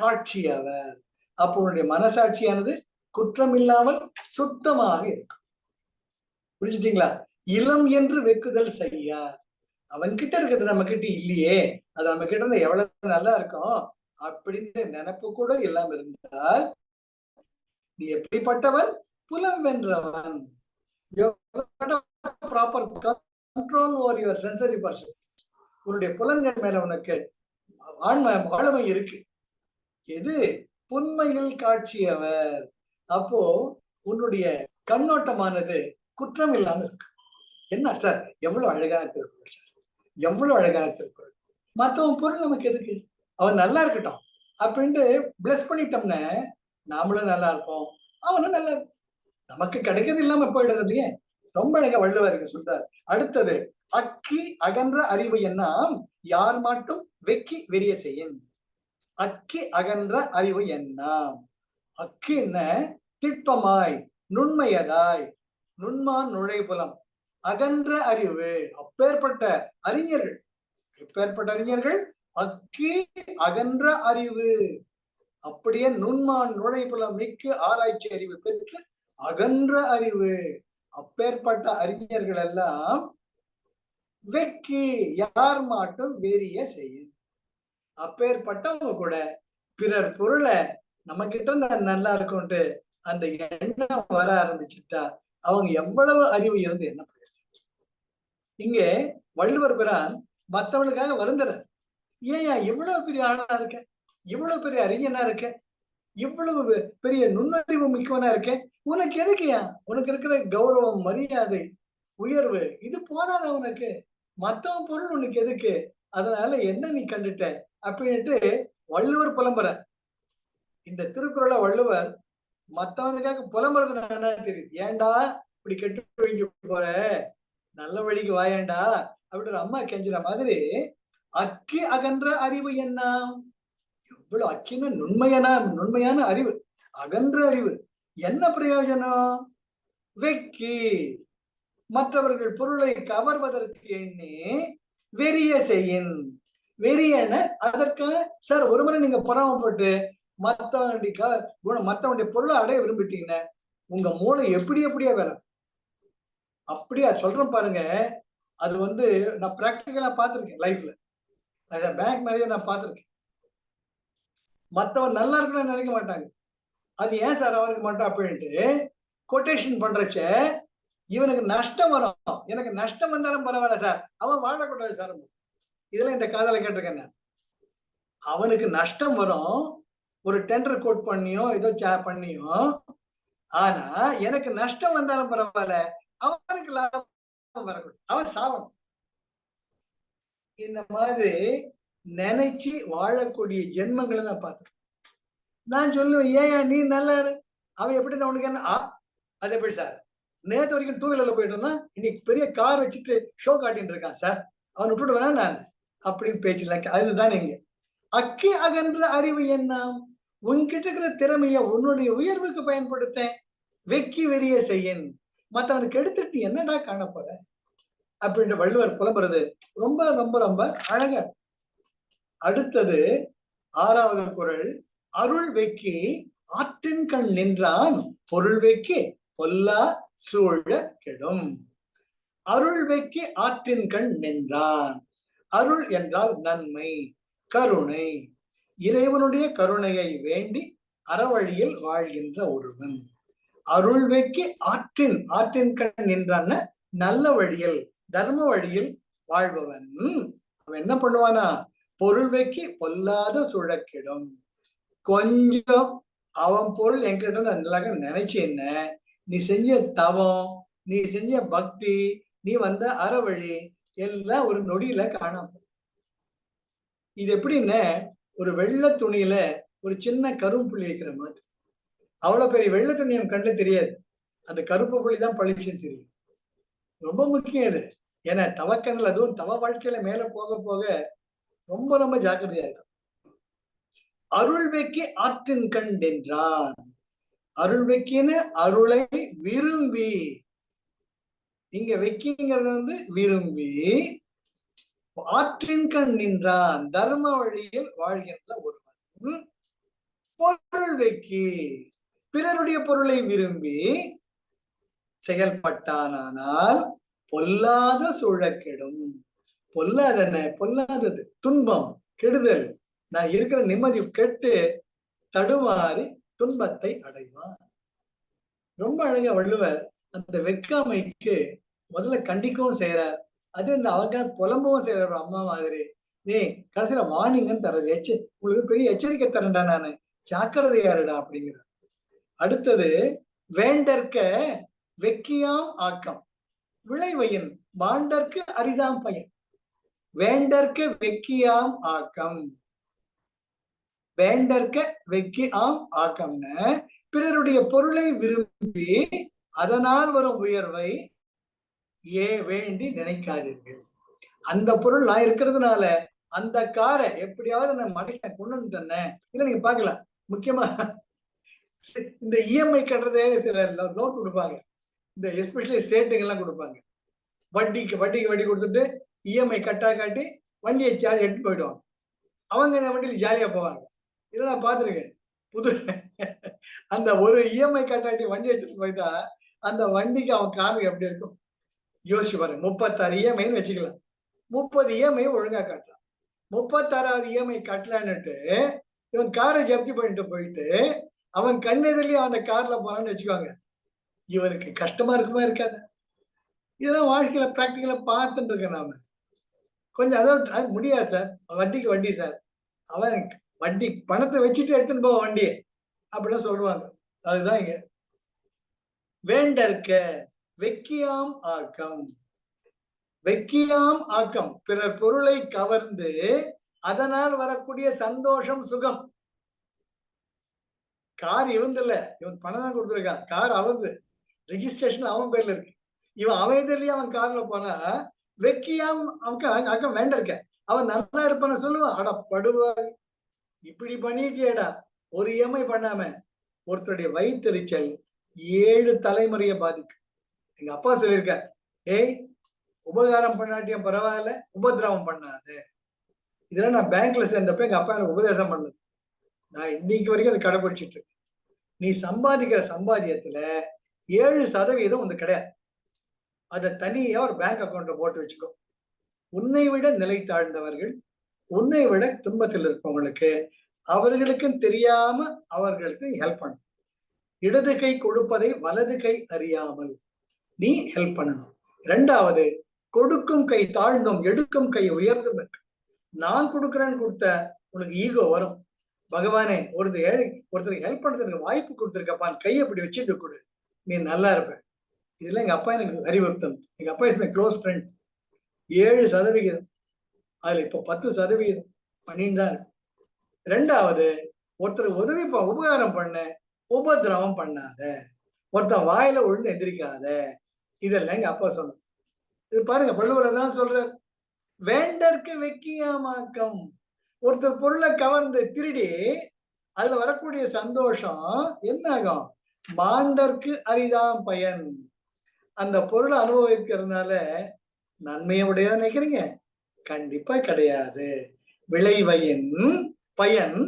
காட்சியவர். அப்போ உன்னுடைய மனசாட்சியானது குற்றம் இல்லாமல் சுத்தமாக இருக்கும். புரிஞ்சுட்டீங்களா? இளம் என்று வெக்குதல் செய்யார். அவன் கிட்ட இருக்கிறது நம்ம கிட்ட இல்லையே, அது நம்ம கிட்ட இருந்தா எவ்வளவு நல்லா இருக்கும் அப்படின்னு நினைப்பு கூட இல்லாம இருந்தால் நீ எப்படிப்பட்டவன்? புலம் வென்றவன். Proper control over your sensory person. உன்னுடைய புலன்கள் மேல உனக்கு ஆழ்மை இருக்கு. எது? புன்மையில் காட்சியவர். அப்போ உன்னுடைய கண்ணோட்டமானது குற்றம் இல்லாம இருக்கு. என்ன சார் எவ்வளவு அழகான திருக்குறள் சார், எவ்வளவு அழகான திருக்குறள். மற்றவன் பொருள் நமக்கு எதுக்கு? அவன் நல்லா இருக்கட்டும் அப்படின்ட்டு பிளஸ் பண்ணிட்டோம்னா நாமளும் நல்லா இருப்போம், அவனும் நல்லா இருக்கும். நமக்கு கிடைக்கிறது இல்லாம போயிடுறது ஏன்? ரொம்ப அழகா வள்ளுவர் சொல்றார். அடுத்தது, அக்கி அகன்ற அறிவு என்னாம் யார் மட்டும் வெக்கி வெறிய செய்யும். அக்கி அகன்ற அறிவு என்னாம். அக்கி என்ன? திட்பமாய் நுண்மையதாய் நுண்மான் நுழைபுலம் அகன்ற அறிவு. அப்பேற்பட்ட அறிஞர்கள் எப்பேற்பட்ட அறிஞர்கள்? அக்கி அகன்ற அறிவு, அப்படியே நுண்மான் நுழைப்புலம் மிக்க ஆராய்ச்சி அறிவு பெற்று அகன்ற அறிவு. அப்பேற்பட்ட அறிஞர்கள் எல்லாம் வெக்கி யார் மாட்டும் வெறிய செய்யும். அப்பேற்பட்டவங்க கூட பிறர் பொருளை நம்ம கிட்ட இருந்தா நல்லா இருக்கும்ட்டு அந்த எண்ணம் வர ஆரம்பிச்சுட்டா அவங்க எவ்வளவு அறிவு இருந்து என்ன பிரயோஜனம்? இங்கே வள்ளுவர் பிரான் மற்றவனுக்காக வருந்துறார். ஏன் இவ்வளவு பெரிய ஆளா இருக்க, இவ்வளவு பெரிய அறிஞனா இருக்க, இவ்வளவு பெரிய நுண்ணறிவு மிக்கவனா இருக்க, உனக்கு எதுக்குயா? உனக்கு இருக்கிற கௌரவம், மரியாதை, உயர்வு இது போதாத உனக்கு? மத்தவன் பொருள் உனக்கு எதுக்கு? அதனால என்ன நீ கண்டுட்ட அப்படின்ட்டு வள்ளுவர் புலம்புற. இந்த திருக்குறளை வள்ளுவர் மத்தவனுக்காக புலம்புறது என்ன தெரியுது? ஏண்டா இப்படி கெட்டு வைக்க போற, நல்ல வழிக்கு வாயேண்டா அப்படி ஒரு அம்மா கெஞ்சுற மாதிரி அக்கி அகன்ற அறிவு என்ன? எவ்வளவு அக்கின்னு நுண்மையான அறிவு, அகன்ற அறிவு. என்ன பிரயோஜனம்? வெக்கி மற்றவர்கள் பொருளை கவர்வதற்கு எண்ணி வெறிய செய்யின். வெறியன அதற்காக சார் ஒரு முறை நீங்க பொறாமப்பட்டு மத்தவனுடைய பொருளை அடைய விரும்பிட்டீங்கன்னா உங்க மூளை எப்படியா வேலை. அப்படியா சொல்றேன் பாருங்க. அது நான் பிராக்டிக்கலா பார்த்திருக்கேன் லைஃப்ல. அத பேங்க் மேனேஜர் நான் பார்த்திருக்கேன். மத்தவன் நல்லா இருக்கணும்னு நினைக்க மாட்டாங்க. அது ஏன் சார் அவனுக்கு மட்டும் அப்படின்ட்டு கொட்டேஷன் பண்றச்ச இவனுக்கு நஷ்டம் வரும். எனக்கு நஷ்டம் வந்தாலும் பரவாயில்ல சார், அவன் வாழக்கூடாது சார். இதெல்லாம் இந்த காதலை கேட்டிருக்கேன். அவனுக்கு நஷ்டம் வரும், ஒரு டெண்டர் கோட் பண்ணியோ ஏதோ பண்ணியோ. ஆனா எனக்கு நஷ்டம் வந்தாலும் பரவாயில்ல, அவனுக்கு லாபம் வரக்கூடாது, அவன் சாவணும். இந்த மாதிரி நினைச்சு வாழக்கூடிய ஜென்மங்களை நான் பார்த்துருக்கேன். நான் சொல்லுவேன், ஏன் நீ நல்லா அவன் எப்படி தான் உனக்கு என்ன? அது எப்படி சார்? நேற்று வரைக்கும் 2 வீலர்ல போயிட்டு இருந்தான், இன்னைக்கு பெரிய கார் வச்சுட்டு ஷோ காட்டின்னு இருக்கான் சார், அவன் விட்டுட்டு வேணா நான் அப்படின்னு பேச்சுல. அதுதான் நீங்க அக்கி அகன்ற அறிவு என்ன? உன்கிட்ட இருக்கிற திறமைய உன்னுடைய உயர்வுக்கு பயன்படுத்த வெக்கி வெறிய செய்யன். மத்தவனுக்கு எடுத்துட்டு என்னடா காண போற அப்படின்ற வள்ளுவர் புலம்புறது ரொம்ப ரொம்ப ரொம்ப அழகா. அடுத்தது 6வது குறள். அருள் வெக்கி ஆற்றின் கண் நின்றான் பொருள் வெக்கி பொல்லா சூழ கெடும். அருள் வெக்கி ஆற்றின் கண் நின்றான். அருள் என்றால் நன்மை, கருணை. இறைவனுடைய கருணையை வேண்டி அறவழியில் வாழ்கின்ற ஒருவன். அருள் வெக்கி ஆற்றின் கண் நின்றான், நல்ல வழியில் தர்ம வழியில் வாழ்பவன். அவன் என்ன பண்ணுவானா? பொருள் வெக்கி பொல்லாத சுழக்கிடும். கொஞ்சம் அவன் பொருள் என்கிட்ட நல்லா நினைச்சு என்ன, நீ செஞ்ச தவம், நீ செஞ்ச பக்தி, நீ வந்த அறவழி எல்லாம் ஒரு நொடியில காணாம. இது எப்படின்னு, ஒரு வெள்ளை துணியில ஒரு சின்ன கரும்பு புள்ளி வைக்கிற மாதிரி. அவ்வளவு பெரிய வெள்ளை துணி அவன் கண்ணுல தெரியாது, அந்த கருப்பு புள்ளி தான் பளிச்சுன்னு தெரியும். ரொம்ப முக்கியம் இது. ஏன்னா தவக்கங்கள், அதுவும் தவ வாழ்க்கையில மேல போக போக ரொம்ப ரொம்ப ஜாக்கிரதையா இருக்கும். அருள் வெக்கி ஆற்றின் கண் நின்றான். அருள் வெக்கின்னு அருளை விரும்பி, இங்க வெக்கிங்கிறது விரும்பி ஆற்றின் கண் நின்றான், தர்ம வழியில் வாழ்கின்ற ஒருவன். பொருள் வெக்கி பிறருடைய பொருளை விரும்பி செயல்பட்டானால் பொல்லாத சூழக்கெடும். பொல்லாதன, பொல்லாதது துன்பம், கெடுதல், நான் இருக்கிற நிம்மதி கெட்டு தடுமாறி துன்பத்தை அடைவான். ரொம்ப அழகா வள்ளுவர் அந்த வெக்காமைக்கு முதல்ல கண்டிக்கவும் செய்யறார். அது இந்த அவங்க புலம்பவும் செய்யற அம்மா மாதிரி. நீ கடைசியில வார்னிங்கன்னு தர்றது, உங்களுக்கு பெரிய எச்சரிக்கை தரேன்டா, நானு ஜாக்கிரதையாருடா அப்படிங்கிற. அடுத்தது வேண்டற்க வெக்கியாம் ஆக்கம் விளைவையின் மாண்டற்கு அரிதாம் பயன். வேண்டற்க வெக்கியாம் ஆக்கம், வேண்டற்க வெக்கி ஆம் ஆக்கம்னு பிறருடைய பொருளை விரும்பி அதனால் வரும் உயர்வை வேண்டி நினைக்காதீர்கள். அந்த பொருள் நான் இருக்கிறதுனால அந்த காரை எப்படியாவது நான் மடைக்க கொண்டு வந்துட்டேன். இல்ல நீங்க பாக்கலாம், முக்கியமா இந்த இஎம்ஐ கட்டுறதே சில லோன் கொடுப்பாங்க, இந்த எஸ்பெஷலி சேட்டுங்க எல்லாம் கொடுப்பாங்க. வட்டிக்கு வட்டி கொடுத்துட்டு இஎம்ஐ கட்டா காட்டி வண்டியை எடுத்து போயிடுவாங்க. அவங்க இந்த வண்டியில் ஜாலியா போவாங்க. இதெல்லாம் நான் பார்த்துருக்கேன். புது அந்த ஒரு இஎம்ஐ கட்டாட்டி வண்டி எடுத்துட்டு போயிட்டா அந்த வண்டிக்கு அவன் காரு எப்படி இருக்கும் யோசிச்சு பாருங்க. 36 இஎம்ஐன்னு வச்சுக்கலாம். 30 இஎம்ஐ ஒழுங்கா கட்டலாம். 36வது இஎம்ஐ கட்டலான்னுட்டு இவன் காரை ஜப்தி பண்ணிட்டு போயிட்டு அவன் கண்ணெதிரிலேயே அந்த கார்ல போறான்னு வச்சுக்கோங்க. இவனுக்கு கஷ்டமா இருக்குமா இருக்காது? இதெல்லாம் வாழ்க்கையில பிராக்டிக்கலா பார்த்துட்டு இருக்கேன் நாம. கொஞ்சம் அதாவது முடியாது சார், வட்டிக்கு வட்டி சார், அவன் வட்டி பணத்தை வச்சுட்டு எடுத்துன்னு போவ வண்டியை அப்படிலாம் சொல்லுவாங்க. அதுதான் இங்க வேண்டற்க வெக்கியாம் ஆக்கம். வெக்கியாம் ஆக்கம் பிறர் பொருளை கவர்ந்து அதனால் வரக்கூடிய சந்தோஷம் சுகம். கார் இவன்ல இவன் பணம் தான் கொடுத்துருக்கான், கார் அவந்து, ரெஜிஸ்ட்ரேஷன் அவன் பேர்ல இருக்கு. இவன் அவன் எதிரிலேயே அவன் கார்ல போனா வெக்கியாம் ஆக்கம் வேண்டற்க. அவன் நல்லா இருப்பான சொல்லுவான். அட படுவார், இப்படி பண்ணிட்டியடா. ஒரு இஎம்ஐ பண்ணாம ஒருத்தருடைய வயிற்றுச்சல் 7 தலைமுறையை பாதிக்கும். எங்க அப்பா சொல்லியிருக்கார், ஏய் உபகாரம் பண்ணாட்டியும் பரவாயில்ல, உபதிரவம் பண்ணாது. இதெல்லாம் நான் பேங்க்ல சேர்ந்தப்ப எங்க அப்பா எனக்கு உபதேசம் பண்ணது. நான் இன்னைக்கு வரைக்கும் அதை கடைபிடிச்சிட்டு இருக்கேன். நீ சம்பாதிக்கிற சம்பாதியத்துல 7% வந்து கிடையாது. அதை தனியா ஒரு பேங்க் அக்கௌண்ட்ல போட்டு வச்சுக்கோ. உன்னை விட நிலை தாழ்ந்தவர்கள், உன்னை விட துன்பத்தில் இருப்பவங்களுக்கு, அவர்களுக்கும் தெரியாம அவர்களுக்கு ஹெல்ப் பண்ணணும். இடது கை கொடுப்பதை வலது கை அறியாமல் நீ ஹெல்ப் பண்ணணும். 2வது, கொடுக்கும் கை தாழ்ந்தும் எடுக்கும் கை உயர்ந்தும் இருக்கு. நான் கொடுக்குறேன்னு கொடுத்த உனக்கு ஈகோ வரும். பகவானே ஒருத்தருக்கு ஹெல்ப் பண்றதுக்கு வாய்ப்பு கொடுத்துருக்கப்பான், கையை அப்படி வச்சுட்டு கொடு, நீ நல்லா இருப்ப. இதெல்லாம் எங்க அப்பா எனக்கு அறிவுறுத்தம். எங்க அப்பா இஸ் மை க்ளோஸ் ஃப்ரெண்ட். 7%, அதுல இப்ப 10% பண்ணின்னு தான் இருக்கு. 2வது, ஒருத்தருக்கு உதவி உபகாரம் பண்ண, உபதிரவம் பண்ணாத, ஒருத்தன் வாயில ஒழுங்கு எந்திரிக்காத. இதெல்லாம் எங்க அப்பா சொன்னது. இது பாருங்க, வள்ளுவர் தான் சொல்ற, வேண்டற்கு வெக்கியாமாக்கம். ஒருத்தர் பொருளை கவர்ந்து திருடி அதுல வரக்கூடிய சந்தோஷம் என்ன ஆகும்? மாண்டற்கு அரிதாம் பயன். அந்த பொருளை அனுபவிக்கிறதுனால நன்மையை உடைய நினைக்கிறீங்க? கண்டிப்பா கிடையாது. விளைவையின் பயன்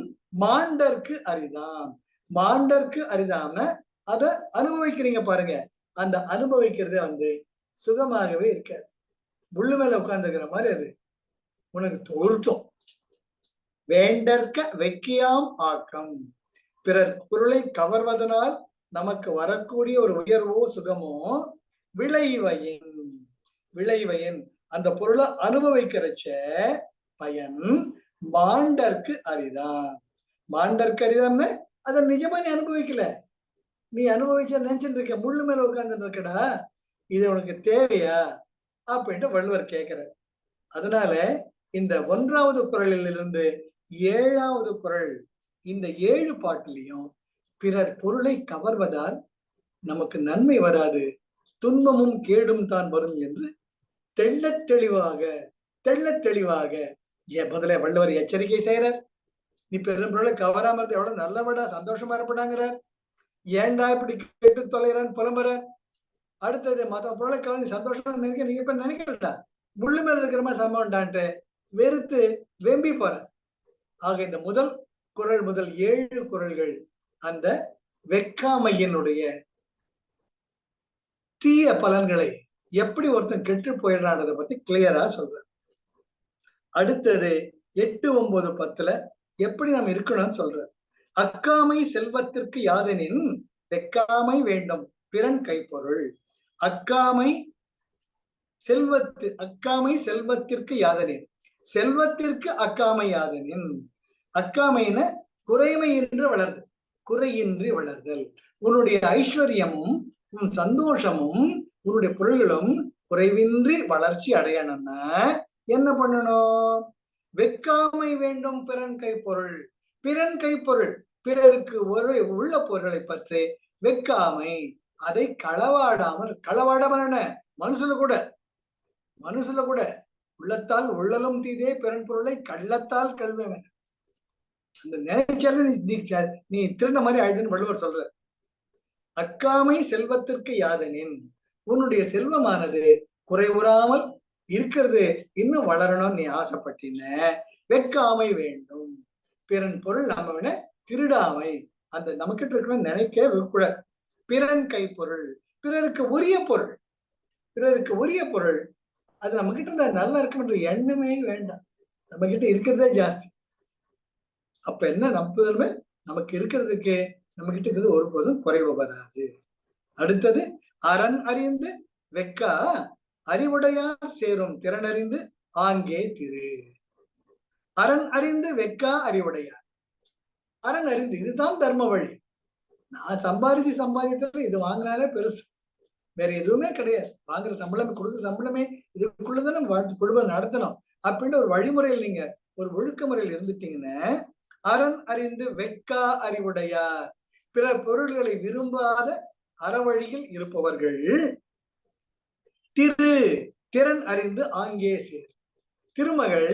மாண்டற்கு அரிதாம். மாண்டற்கு அரிதாம அத அனுபவிக்கிறீங்க பாருங்க. அந்த அனுபவிக்கிறதே வந்து சுகமாகவே இருக்காது. முள்ளு மேல உட்கார்ந்துக்கிற மாதிரி அது உனக்கு உறுத்தும். வேண்டற்க வெக்கியாம் ஆக்கம். பிறர் பொருளை கவர்வதனால் நமக்கு வரக்கூடிய ஒரு உயர்வோ சுகமோ விளைவையின். விளைவையின் அந்த பொருளை அனுபவிக்கிறச்ச பயன் மாண்டற்கு அரிதான். மாண்டற்கு அரிதான்னு அதை நிஜமா நீ அனுபவிக்கல. நீ அனுபவிச்ச நினைச்சுட்டு இருக்க, முள்ளு மேல உட்கார்ந்து இருக்கடா, இது உனக்கு தேவையா அப்படின்ட்டு வள்ளுவர் கேட்கிறார். அதனால இந்த 1வது குறளிலிருந்து 7வது குறள், இந்த 7 பாட்டிலையும் பிறர் பொருளை கவர்வதால் நமக்கு நன்மை வராது, துன்பமும் கேடும் தான் வரும் என்று தெள்ளத் தெளிவாக முதல்ல வள்ளுவர் எச்சரிக்கை செய்யறார். நீ பெரும் பொருளை கவராம இருந்து எவ்வளவு நல்லவடா, சந்தோஷமா இருப்படாங்கிறார். ஏன்டா இப்படி கேட்டு தொலைறான்னு புலம்புறார். அடுத்தது மத்த பொருளை கவர்ந்து சந்தோஷமா நினைக்க நீங்க இப்ப நினைக்கிறா, முள்ளு மேல இருக்கிற மாதிரி சம்பவம்டான்ட்டு வெறுத்து வெம்பி போற. ஆக இந்த முதல் குறள் முதல் 7 குறள்கள் அந்த வெக்காமையினுடைய தீய பலன்களை எப்படி ஒருத்தன் கெட்டு போயிடுறான்றதை பத்தி கிளியரா சொல்ற. அடுத்தது 8, 9, 10 எப்படி நாம் இருக்கணும்னு சொல்ற. அக்காமை செல்வத்திற்கு யாதெனின் வெக்காமை வேண்டும் பிறன் கைப்பொருள். அக்காமை செல்வத்திற்கு யாதெனின், செல்வத்திற்கு அக்காமை யாதெனின். அக்காமைன குறைமையின்றி வளர்தல், குறையின்றி வளர்தல். உன்னுடைய ஐஸ்வர்யமும் உன் சந்தோஷமும் உன்னுடைய பொருள்களும் குறைவின்றி வளர்ச்சி அடையணும்னா என்ன பண்ணணும்? வெக்காமை வேண்டும் பிறன் கைப்பொருள். பிறன் கைப்பொருள், பிறருக்கு உள்ள பொருளை பற்றி வெக்காமை, அதை களவாடாமல். களவாடாமல் மனுஷல கூட உள்ளத்தால் உள்ளலும் தீதே பிறன் பொருளை கள்ளத்தால் கல்வேன். அந்த நினைச்சாலும் நீ திருந்த மாதிரி ஆயிடுன்னு வள்ளுவர் சொல்ற. அக்காமை செல்வத்திற்கு யாதெனின், உன்னுடைய செல்வமானது குறைவுறாமல் இருக்கிறது இன்னும் வளரணும்னு நீ ஆசைப்பட்டின வெக்காமை வேண்டும். பிறன் பொருள் நம்ம திருடாமை, அந்த நமக்கிட்ட இருக்கிற நினைக்க கூடாது. பிறன் கைப்பொருள், பிறருக்கு உரிய பொருள், பிறருக்கு உரிய பொருள் அது நம்ம கிட்ட இருந்தா நல்லா இருக்குன்ற எண்ணமே வேண்டாம். நம்ம கிட்ட இருக்கிறதே ஜாஸ்தி. அப்ப என்ன நம்புதலுமே நமக்கு இருக்கிறதுக்கு நம்ம கிட்ட இருக்கிறது ஒருபோதும் குறைவு வராது. அடுத்தது அரண் அறிந்து வெக்கா அறிவுடையார் சேரும் திறனறிந்து ஆங்கே திரு. அரண் அறிந்து வெக்கா அறிவுடையார். அரண் அறிந்து இதுதான் தர்ம வழி. நான் சம்பாதித்தது இது வாங்கினாலே பெருசு, வேற எதுவுமே கிடையாது. வாங்குற சம்பளமே கொடுக்குற சம்பளமே இதுக்குள்ளதான் நம்ம குடும்பம் நடத்தணும் அப்படின்னு ஒரு வழிமுறையில் நீங்க ஒரு ஒழுக்க முறையில் இருந்துட்டீங்கன்னா, அரண் அறிந்து வெக்கா அறிவுடையார் பிற பொருள்களை விரும்பாத அறவழியில் இருப்பவர்கள் திறன் அறிந்து ஆங்கே சேர். திருமகள்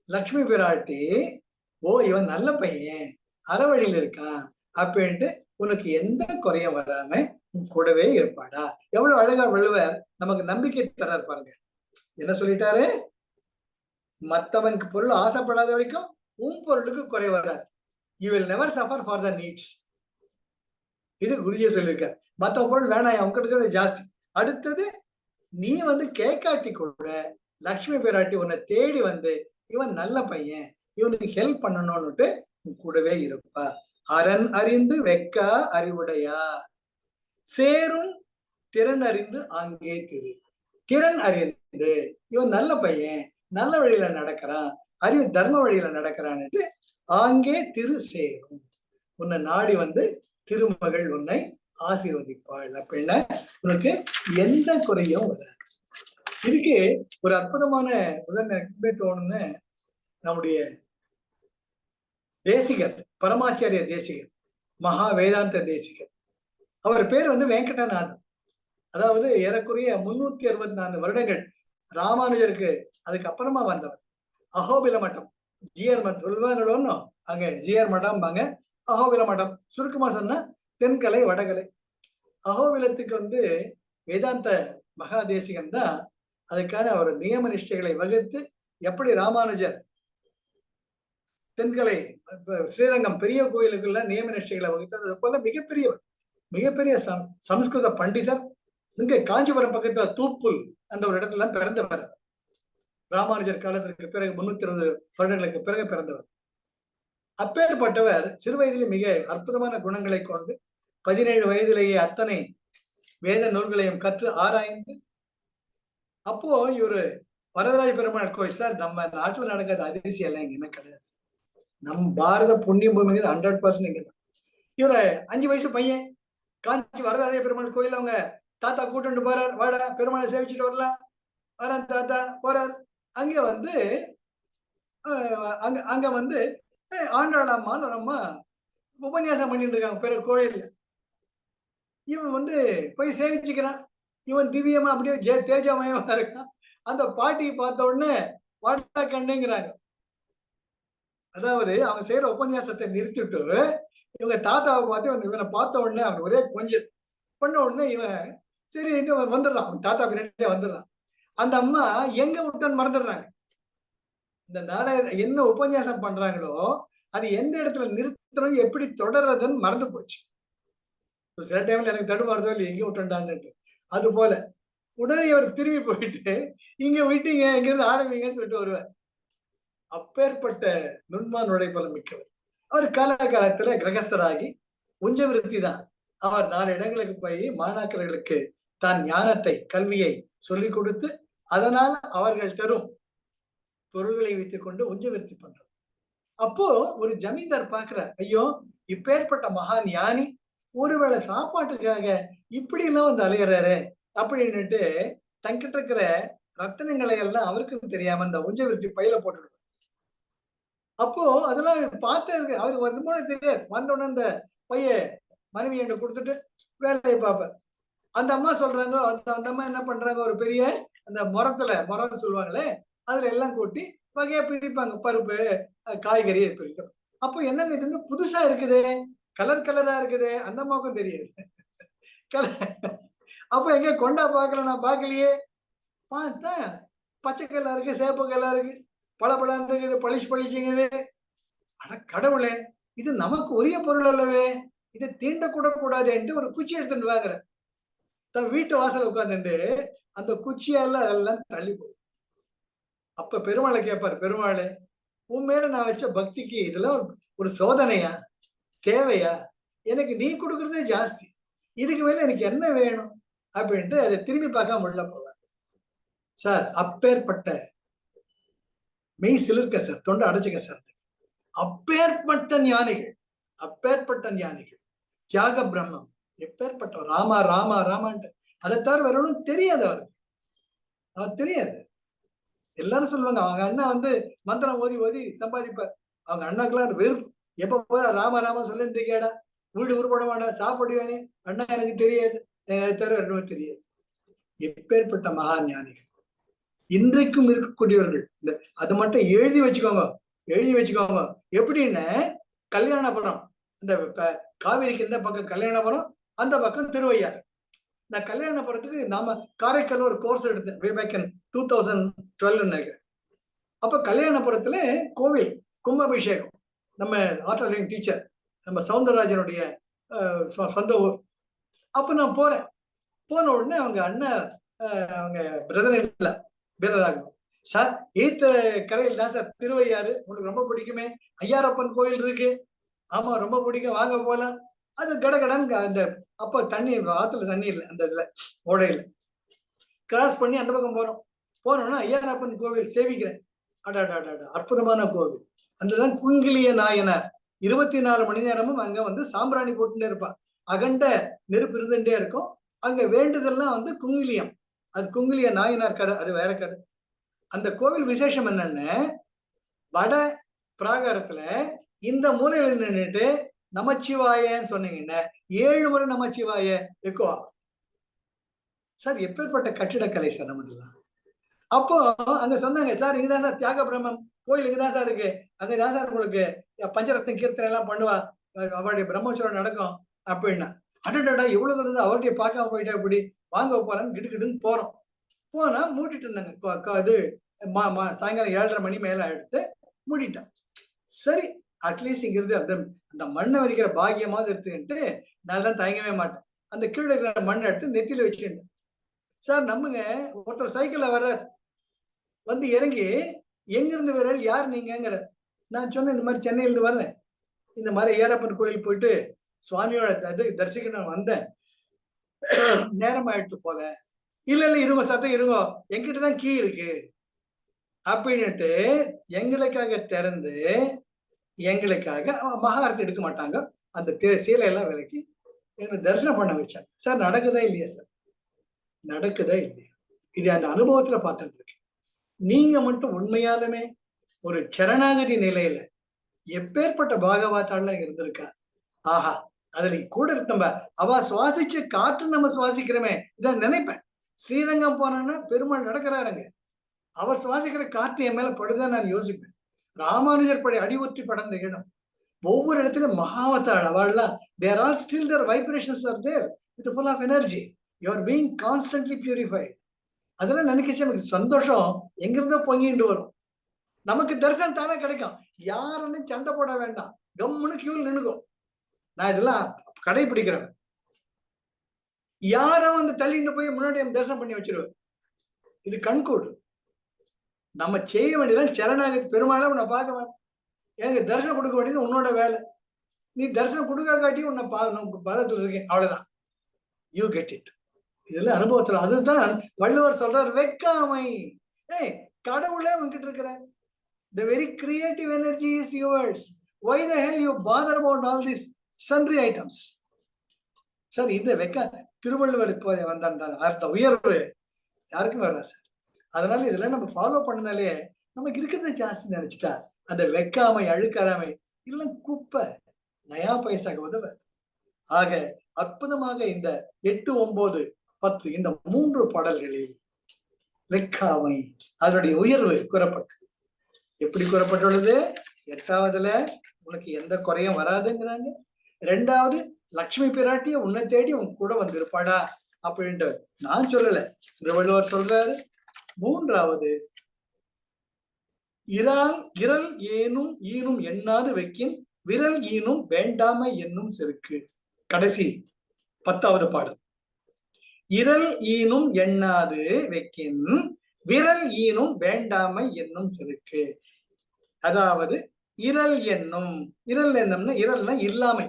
லக்ஷ்மி பிராட்டி, ஓ இவன் நல்ல பையன் அறவழியில் இருக்கான் அப்படின்ட்டு உனக்கு எந்த குறையும் வராம கூடவே இருப்பாடா. எவ்வளவு அழகா வள்ளுவர் நமக்கு நம்பிக்கை தரார் பாருங்க. என்ன சொல்லிட்டாரு? மத்தவனுக்கு பொருள் ஆசைப்படாத வரைக்கும் உன் பொருளுக்கு குறை வராது. You will never suffer for the needs. இது குருஜியை சொல்லியிருக்கார். மத்த பொருள் வேணாம், அவங்க இருக்கிறது ஜாஸ்தி. அடுத்தது நீ கேட்காட்டி கூட லக்ஷ்மி பிராட்டி உன்னை தேடி இவன் நல்ல பையன், இவனுக்கு ஹெல்ப் பண்ணணும்னுட்டு கூடவே இருப்பா. அரண் அறிந்து வெக்கா அறிவுடையா சேரும் திறன் அறிந்து ஆங்கே திரு. திறன் அறிந்து இவன் நல்ல பையன், நல்ல வழியில நடக்கிறான், அறிவு தர்ம வழியில நடக்கிறான்னுட்டு ஆங்கே திரு சேரும். உன்னை நாடி திருமகள் உன்னை ஆசீர்வதிப்பாள் அப்படின்னா உனக்கு எந்த குறையும் வராது. இதுக்கு ஒரு அற்புதமான உதாரணமே தோணுன்னு நம்முடைய தேசிகர், பரமாச்சாரிய தேசிகர், மகா வேதாந்த தேசிகர், அவர் பேர் வெங்கடநாதன். அதாவது ஏறக்குறைய 364 வருடங்கள் ராமானுஜருக்கு அதுக்கு அப்புறமா வந்தவர். அகோபில மட்டம், ஜிஆர் மட்டம் சொல்வாங்களோன்னு அங்க ஜிஆர் மட்டம் பாங்க, அகோபில மட்டம் சுருக்கமா சொன்னா தென்கலை வடகலை. அகோபிலத்துக்கு வேதாந்த மகாதேசிகன் தான் அதுக்கான ஒரு நியம நிஷ்டைகளை வகுத்து, எப்படி ராமானுஜர் தென்கலை ஸ்ரீரங்கம் பெரிய கோயிலுக்குள்ள நியம நிஷ்டைகளை வகுத்தார், அது போல மிகப்பெரிய சமஸ்கிருத பண்டிதர். இங்க காஞ்சிபுரம் பக்கத்துல தூப்புல் என்ற ஒரு இடத்துல பிறந்தவர். ராமானுஜர் காலத்திற்கு பிறகு 320 வருடங்களுக்கு பிறகு பிறந்தவர். அப்பேற்பட்டவர் சிறு வயதிலே மிக அற்புதமான குணங்களை கொண்டு 17 வயதிலேயே அத்தனை வேத நூல்களையும் கற்று ஆராய்ந்து, அப்போ இவரு வரதராஜ பெருமாள் கோயில் சார் நம்ம நாட்டுல நடக்காத அதிசயம் எல்லாம் எங்கேயுமே கிடையாது. நம் பாரத புண்ணிய பூமி 100% இங்கதான். இவரு 5 வயசு பையன் காஞ்சி வரதராஜ பெருமாள் கோயில் அவங்க தாத்தா கூட்டு போறார், வாடா பெருமாளை சேவிச்சுட்டு வரலாம், வரேன் தாத்தா போறார். அங்க அங்க ஆண்டாள் அம்மான்னு ஒரு அம்மா உபன்யாசம் பண்ணிட்டு இருக்காங்க பிற கோயில்ல. இவன் போய் சேவிச்சுக்கிறான். இவன் திவ்யமா அப்படியே தேஜமயமா இருக்கான். அந்த பாட்டியை பார்த்த உடனே வாட்டா கண்ணுங்கிறாங்க. அதாவது அவன் செய்யற உபன்யாசத்தை நிறுத்திட்டு இவங்க தாத்தாவை பார்த்து இவனை பார்த்த உடனே அவன் ஒரே கொஞ்சம் பண்ண உடனே இவன் சரி வந்துடுறான், அவன் தாத்தா பின்னாடியே வந்துடுறான். அந்த அம்மா எங்க விட்டான்னு மறந்துடுறாங்க. இந்த என்ன உபன்யாசம் பண்றாங்களோ அது எந்த இடத்துல நிறுத்தணும், எப்படி தொடர்றதுன்னு மறந்து போச்சு. சில டைம்ல எனக்கு தடுமாறுதோ இல்லை, எங்க விட்டுண்டான்னு. அது போல உடனே இவர் திரும்பி போயிட்டு இங்க விட்டீங்க, இங்கிருந்து ஆரம்பிங்கன்னு சொல்லிட்டு வருவார். அப்பேற்பட்ட நுண்மான் உழைப்பலம் மிக்கவர். அவர் காலகாலத்துல கிரகஸ்தராகி உஞ்ச விருத்தி தான். அவர் 4 இடங்களுக்கு போய் மாணாக்கர்களுக்கு தான் ஞானத்தை கல்வியை சொல்லிக் கொடுத்து, அதனால் அவர்கள் தரும் பொருள்களை வைத்துக் கொண்டு உஞ்ச விருத்தி பண்றார். அப்போ ஒரு ஜமீன்தார் பாக்குறார், ஐயோ இப்பேற்பட்ட மகா ஞானி ஒருவேளை சாப்பாட்டுக்காக இப்படி எல்லாம் அலையிறாரு அப்படின்னுட்டு தங்கிட்ட இருக்கிற ரத்தனங்களை எல்லாம் அவருக்கும் தெரியாம அந்த உஞ்ச விருத்தி பையில போட்டுருவார். அப்போ அதெல்லாம் பார்த்து அவருக்கு வரும்போது தெரியாது. வந்த உடனே அந்த பைய மனைவி என்கிட்ட கொடுத்துட்டு வேலையை பார்ப்பார். அந்த அம்மா சொல்றாங்க, அந்த அம்மா என்ன பண்றாங்க, ஒரு பெரிய அந்த முறம் சொல்லுவாங்களே அதுல எல்லாம் கூட்டி வகையா பிரிப்பாங்க, பருப்பு காய்கறி பிரிக்கும். அப்போ என்னங்க இது புதுசா இருக்குது, கலரா இருக்குது, அந்த அம்மாவுக்கும் தெரியாது. அப்ப எங்க கொண்டா பார்க்கல, நான் பார்க்கலையே. பார்த்தா பச்சை கல்லா இருக்கு, சேப்பு கல்லா இருக்கு, பளபளன்னு இருக்குது, பளிச்சு பளிச்சுங்குது. ஆனா கடவுளே, இது நமக்கு உரிய பொருள் அல்லவே, இதை தீண்டக்கூட கூடாதுன்ட்டு ஒரு குச்சி எடுத்துட்டு வாங்குற. தன் வீட்டு வாசல் உட்கார்ந்துட்டு அந்த குச்சியால அதெல்லாம் தள்ளி போடும். அப்ப பெருமாளை கேட்பாரு, பெருமாளே உன் மேல நான் வச்ச பக்திக்கு இதெல்லாம் ஒரு சோதனையா, தேவையா? எனக்கு நீ கொடுக்கறதே ஜாஸ்தி, இதுக்கு மேல எனக்கு என்ன வேணும் அப்படின்ட்டு அதை திரும்பி பார்க்காம உள்ள போவார். சார் அப்பேற்பட்ட மெய் சிலிர்க்க சார், தொண்டை அடைச்சுக்க சார். அப்பேற்பட்ட ஞானிகள், அப்பேற்பட்ட ஞானிகள், தியாக பிரம்மம், எப்பேற்பட்ட ராமா ராமா ராமான்ட்டு அதை தவிர வேற ஒன்றும் தெரியாது அவருக்கு. அவர் தெரியாது. எல்லாரும் சொல்லுவாங்க அவங்க அண்ணா வந்து மந்திரம் ஓதி ஓதி சம்பாதிப்பார். அவங்க அண்ணாக்கெல்லாம் வெறுப்பு. எப்ப போய் ராம ராம சொல்லிட்டு இருக்கியாடா, வீடு உருப்பட வேண்டாம், சாப்பிடுவேனே, அண்ணா எனக்கு தெரியாது, தவிர இன்னும் தெரியாது. எப்பேற்பட்ட மகா ஞானிகள் இன்றைக்கும் இருக்கக்கூடியவர்கள். இந்த அது மட்டும் எழுதி வச்சுக்கோங்க, எழுதி வச்சுக்கோங்க. எப்படின்னு கல்யாணபுரம், இந்த காவிரிக்கு இந்த பக்கம் கல்யாணபுரம், அந்த பக்கம் திருவையாறு. நான் கல்யாணபுரத்துக்கு நாம காரைக்கால் ஒரு கோர்ஸ் எடுத்தேன் way back in 2012 நினைக்கிறேன். அப்ப கல்யாணபுரத்துல கோவில் கும்பாபிஷேகம். நம்ம ஆர்ட் டீச்சர் நம்ம சவுந்தரராஜனுடைய சொந்த ஊர். அப்ப நான் போறேன். போன உடனே அவங்க அண்ணன், அவங்க பிரதர் இல்ல வீரராகவன் சார், ஈத்த கரையில் தான் சார் திருவையாறு, உங்களுக்கு ரொம்ப பிடிக்குமே, ஐயாரப்பன் கோயில் இருக்கு. ஆமா ரொம்ப பிடிக்கும், வாங்க போலாம். அது கடகடன்னு அந்த அப்ப தண்ணி ஆத்துல தண்ணி இல்லை, அந்த இதுல ஓடையில கிராஸ் பண்ணி அந்த பக்கம் போறோம். போனோம்னா ஐயாரப்பன் கோவில் சேவிக்கிறேன். அடாடாடா அற்புதமான கோவில். அந்ததான் குங்கிலிய நாயனார் 24 மணி நேரமும் அங்க வந்து சாம்பிராணி போட்டுட்டே இருப்பான். அகண்ட நெருப்பு இருந்துட்டே இருக்கும். அங்க வேண்டுதல்லாம் வந்து குங்கிலியம், அது குங்கிலிய நாயனார் கதை, அது வேற கதை. அந்த கோவில் விசேஷம் என்னன்னு, வட பிராகாரத்துல இந்த மூலையில நின்றுட்டு நமச்சிவாயன்னு சொன்னீங்கன்னா 7 முறை நமச்சிவாய எக்கோ சார். எப்பேற்பட்ட கட்டிடக்கலை சார் நமதுலாம். அப்போ அங்க சொன்னாங்க, சார் இங்கதான் சார் தியாக பிரம்மம் கோயில், இங்கதான் சார் இருக்கு, அங்கதான் சார் உங்களுக்கு பஞ்சரத்ன கீர்த்தனை எல்லாம் பண்ணுவா, அவருடைய பிரம்மோற்சவம் நடக்கும் அப்படின்னா. அடடா இவ்வளவு தூரம் அவருடைய பார்க்காம போயிட்டா இப்படி, வாங்க போறான்னு கிடுக்கிடுன்னு போறோம். போனா மூடிட்டு இருந்தாங்க. இது சாயங்காலம் 7:30 மணி மேல எடுத்து மூடிட்டான். சரி அட்லீஸ்ட் இங்கிருந்து அந்த மண்ணை வரிக்கிற பாக்கியமாவது எடுத்துக்கிட்டு நான் தான் தயங்கவே மாட்டேன். அந்த கீழே இருக்கிற மண்ணை எடுத்து நெத்தியில வச்சுட்டேன். சார் நம்புங்க, ஒருத்தர் சைக்கிள்ல வர்றார், வந்து இறங்கி எங்கிருந்து வர்றாரு, யார் நீங்கிற. நான் சொன்னேன் இந்த மாதிரி சென்னையிலிருந்து வர்றேன், இந்த மாதிரி ஏரப்பன் கோயில் போயிட்டு சுவாமியோட இது தரிசிக்கணும் வந்தேன், நேரம் ஆயிடுத்து போல. இல்ல இல்ல இருங்க சத்தம் இருங்க, என்கிட்டதான் கீ இருக்கு அப்படின்னுட்டு எங்களுக்காக திறந்து, எங்களுக்காக மகாரத்தை எடுக்க மாட்டாங்க, அந்த சீலையெல்லாம் விலக்கி எங்களை தரிசனம் பண்ண வச்சாங்க. சார் நடக்குதா இல்லையா சார், நடக்குதா இல்லையா, இது அந்த அனுபவத்துல பார்த்துட்டு இருக்கு. நீங்க மட்டும் உண்மையாலுமே ஒரு சரணாகதி நிலையில எப்பேற்பட்ட பாகவதாலாம் இருந்திருக்கா. ஆஹா, அதுல கூட இருந்தம்ப அவ சுவாசிச்ச காற்று நம்ம சுவாசிக்கிறோமே, இதான் நினைப்பேன். ஸ்ரீரங்கம் போனோன்னா பெருமாள் நடக்கிறாருங்க, அவர் சுவாசிக்கிற காற்று என் மேல படுதான் நான் யோசிப்பேன். ராமானுஜர் படி அடிவொற்றி படர்ந்த இடம், ஒவ்வொரு இடத்துலயும் மகாவதாள் அவள்லாம், there all still there vibrations are there with full of energy, you are being constantly purified. அதெல்லாம் நினைக்கச்சு எனக்கு சந்தோஷம் எங்கிருந்தோ பொங்கிட்டு வரும். நமக்கு தரிசனம் தானே கிடைக்கும், யாருன்னு சண்டை போட வேண்டாம், கம்முன்னு கியூல் நின்னுக்கும். நான் இதெல்லாம் கடைபிடிக்கிறேன். யாரும் வந்து தள்ளிட்டு போய் முன்னாடி தரிசனம் பண்ணி வச்சிருவேன். இது கண்கூடு. நம்ம செய்ய வேண்டியதான் சரணாகதி. பெருமாளை உன்னை பார்க்க வேண்டாம், எனக்கு தரிசனம் கொடுக்க வேண்டியது உன்னோட வேலை. நீ தரிசனம் கொடுக்காட்டி உன்னை பதத்துல இருக்கேன், அவ்வளவுதான். You get it. இதுல அனுபவத்துல அதுதான் வள்ளுவர் சொல்றார், வெக்காமை. கடவுளே உங்ககிட்ட இருக்கிற, the very creative energy is yours. Why the hell you bother about all these sundry items? Sir இந்த வெக்க திருவள்ளுவர் இப்போ வந்த அந்த உயர்வு யாருக்கும் வரல சார். அதனால இதெல்லாம் நம்ம ஃபாலோ பண்ணனாலே நமக்கு இருக்கிறத ஜாஸ்தி நினைச்சிட்டா அந்த வெக்காமை அழுக்காராமை இல்லை குப்பை நயா பைசாக்கு உதவாது. ஆக அற்புதமாக இந்த 8, 9, 10 இந்த 3 பாடல்களில் வெக்காமை அதனுடைய உயர்வு கூறப்பட்டது. எப்படி கூறப்பட்டுள்ளது? 8வதுல உனக்கு எந்த குறையும் வராதுங்கிறாங்க. 2வது லட்சுமி பிராட்டிய உன்னை தேடி உன் கூட வந்திருப்பாடா அப்படின்ட்டு நான் சொல்லல, திருவள்ளுவர் சொல்றாரு. 3வது இறல் ஏனும் ஈனும் எண்ணாது வைக்கின் விரல் ஈனும் வேண்டாமை என்னும் செருக்கு. கடைசி 10வது பாடல். இறல் ஈனும் எண்ணாது வைக்கின் விரல் ஈனும் வேண்டாமை என்னும் செருக்கு. அதாவது இரல் என்னும்னா இரல்னா இல்லாமை,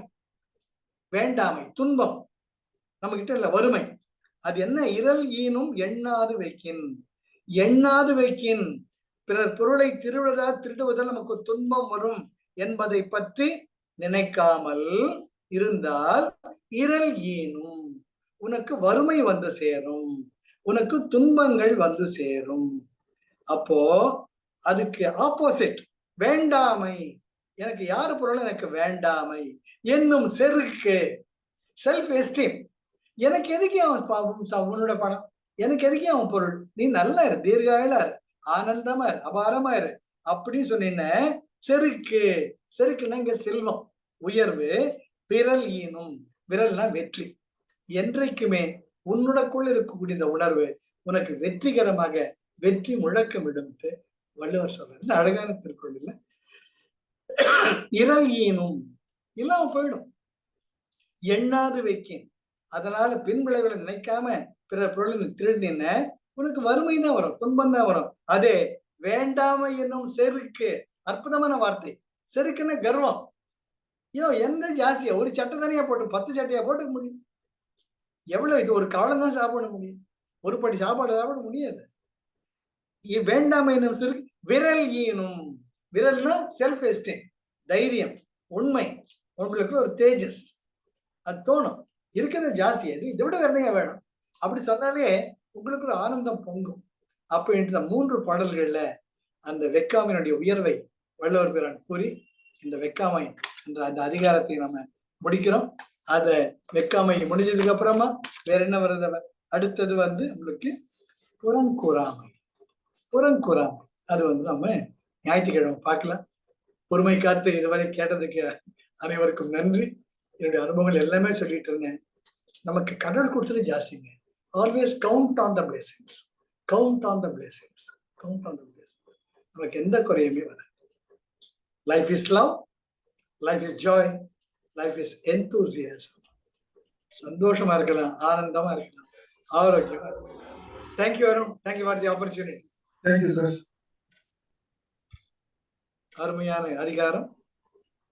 வேண்டாமை, துன்பம், நம்ம கிட்ட இல்ல வறுமை. அது என்ன? இரல் ஈனும் எண்ணாது வைக்கின். எண்ணாது வைக்கின், பிறர் பொருளை திருடுவதால் நமக்கு துன்பம் வரும் என்பதை பற்றி நினைக்காமல் இருந்தால் இரல் ஈனும், உனக்கு வறுமை வந்து சேரும், உனக்கு துன்பங்கள் வந்து சேரும். அப்போ அதுக்கு ஆப்போசிட் வேண்டாமை, எனக்கு யாரு பொருள் எனக்கு வேண்டாமை என்னும் செருக்கு, செல்ஃப் எஸ்டீம். எனக்கு எதுக்கு அவன் உன்னோட பணம், எனக்கு எதுக்கு அவன் பொருள், நீ நல்லா இரு, தீர்காயிலா இரு, ஆனந்தமா இரு, அபாரமா இரு அப்படின்னு சொன்ன செருக்கு. செருக்குன்னா இங்க செல்வம், உயர்வு. விரல் ஈனும், விரல்னா வெற்றி. என்றைக்குமே உன்னுடக்குள்ள இருக்கக்கூடிய இந்த உணர்வு உனக்கு வெற்றிகரமாக வெற்றி முழக்கமிடும் வள்ளுவர் சொல்றாரு. அழகான திருக்குறள் இல்ல? இரல் ஈனும் இல்லாம போயிடும். எண்ணாது வைக்கின், அதனால பின் விளைவுகளை நினைக்காம பிற பொருள் திருடின உனக்கு வறுமை தான் வரும், துன்பம் தான் வரும். அதே வேண்டாமை என்னும் செருக்கு, அற்புதமான வார்த்தை. செருக்குன்னு கர்வம். எந்த ஜாஸ்தியா ஒரு சட்டை தனியா போட்டு 10 சட்டையா போட்டுக்க முடியும்? எவ்வளவு இது ஒரு காலம் தான் சாப்பிட முடியும், ஒரு படி சாப்பாடு சாப்பிட முடியாது. வேண்டாமை என்னும் செருக்கு. விரல் ஈனும், விரல்னா செல்ஃப் எஸ்டீம், தைரியம், உண்மை, உங்களுக்கு ஒரு தேஜஸ், அது தோணும். இருக்கிறது ஜாஸ்தி, அது இதை விட வேறையா வேணும் அப்படி சொன்னாலே உங்களுக்கு ஒரு ஆனந்தம் பொங்கும். அப்ப இந்த 3 பாடல்கள்ல அந்த வெக்காமையினுடைய உயர்வை வள்ளுவர் பிரான் கூறி இந்த வெக்காமை அந்த அதிகாரத்தை நம்ம முடிக்கிறோம். அத வெக்காமை முடிஞ்சதுக்கு அப்புறமா வேற என்ன வருது? அடுத்தது உங்களுக்கு புறங்கூறாமை. புறங்கூறாமை அது நம்ம ஞாயிற்றுக்கிழமை பார்க்கலாம். பொறுமை காத்து இதுவரை கேட்டதுக்கு அனைவருக்கும் நன்றி. என்னுடைய அனுபவங்கள் எல்லாமே சொல்லிட்டு இருந்தேன். நமக்கு கடவுள் கொடுத்தது ஜாஸ்திங்க. Always count on the blessings, count on the blessings, count on the blessings. நமக்கு எந்த குறையுமே வராது. Life is love, life is joy, life is enthusiasm. சந்தோஷமா இருக்கலாம், ஆனந்தமா இருக்கலாம், ஆரோக்கியமா இருக்கலாம். Thank you Arun, thank you for the opportunity. Thank you sir. அருமையான அதிகாரம்.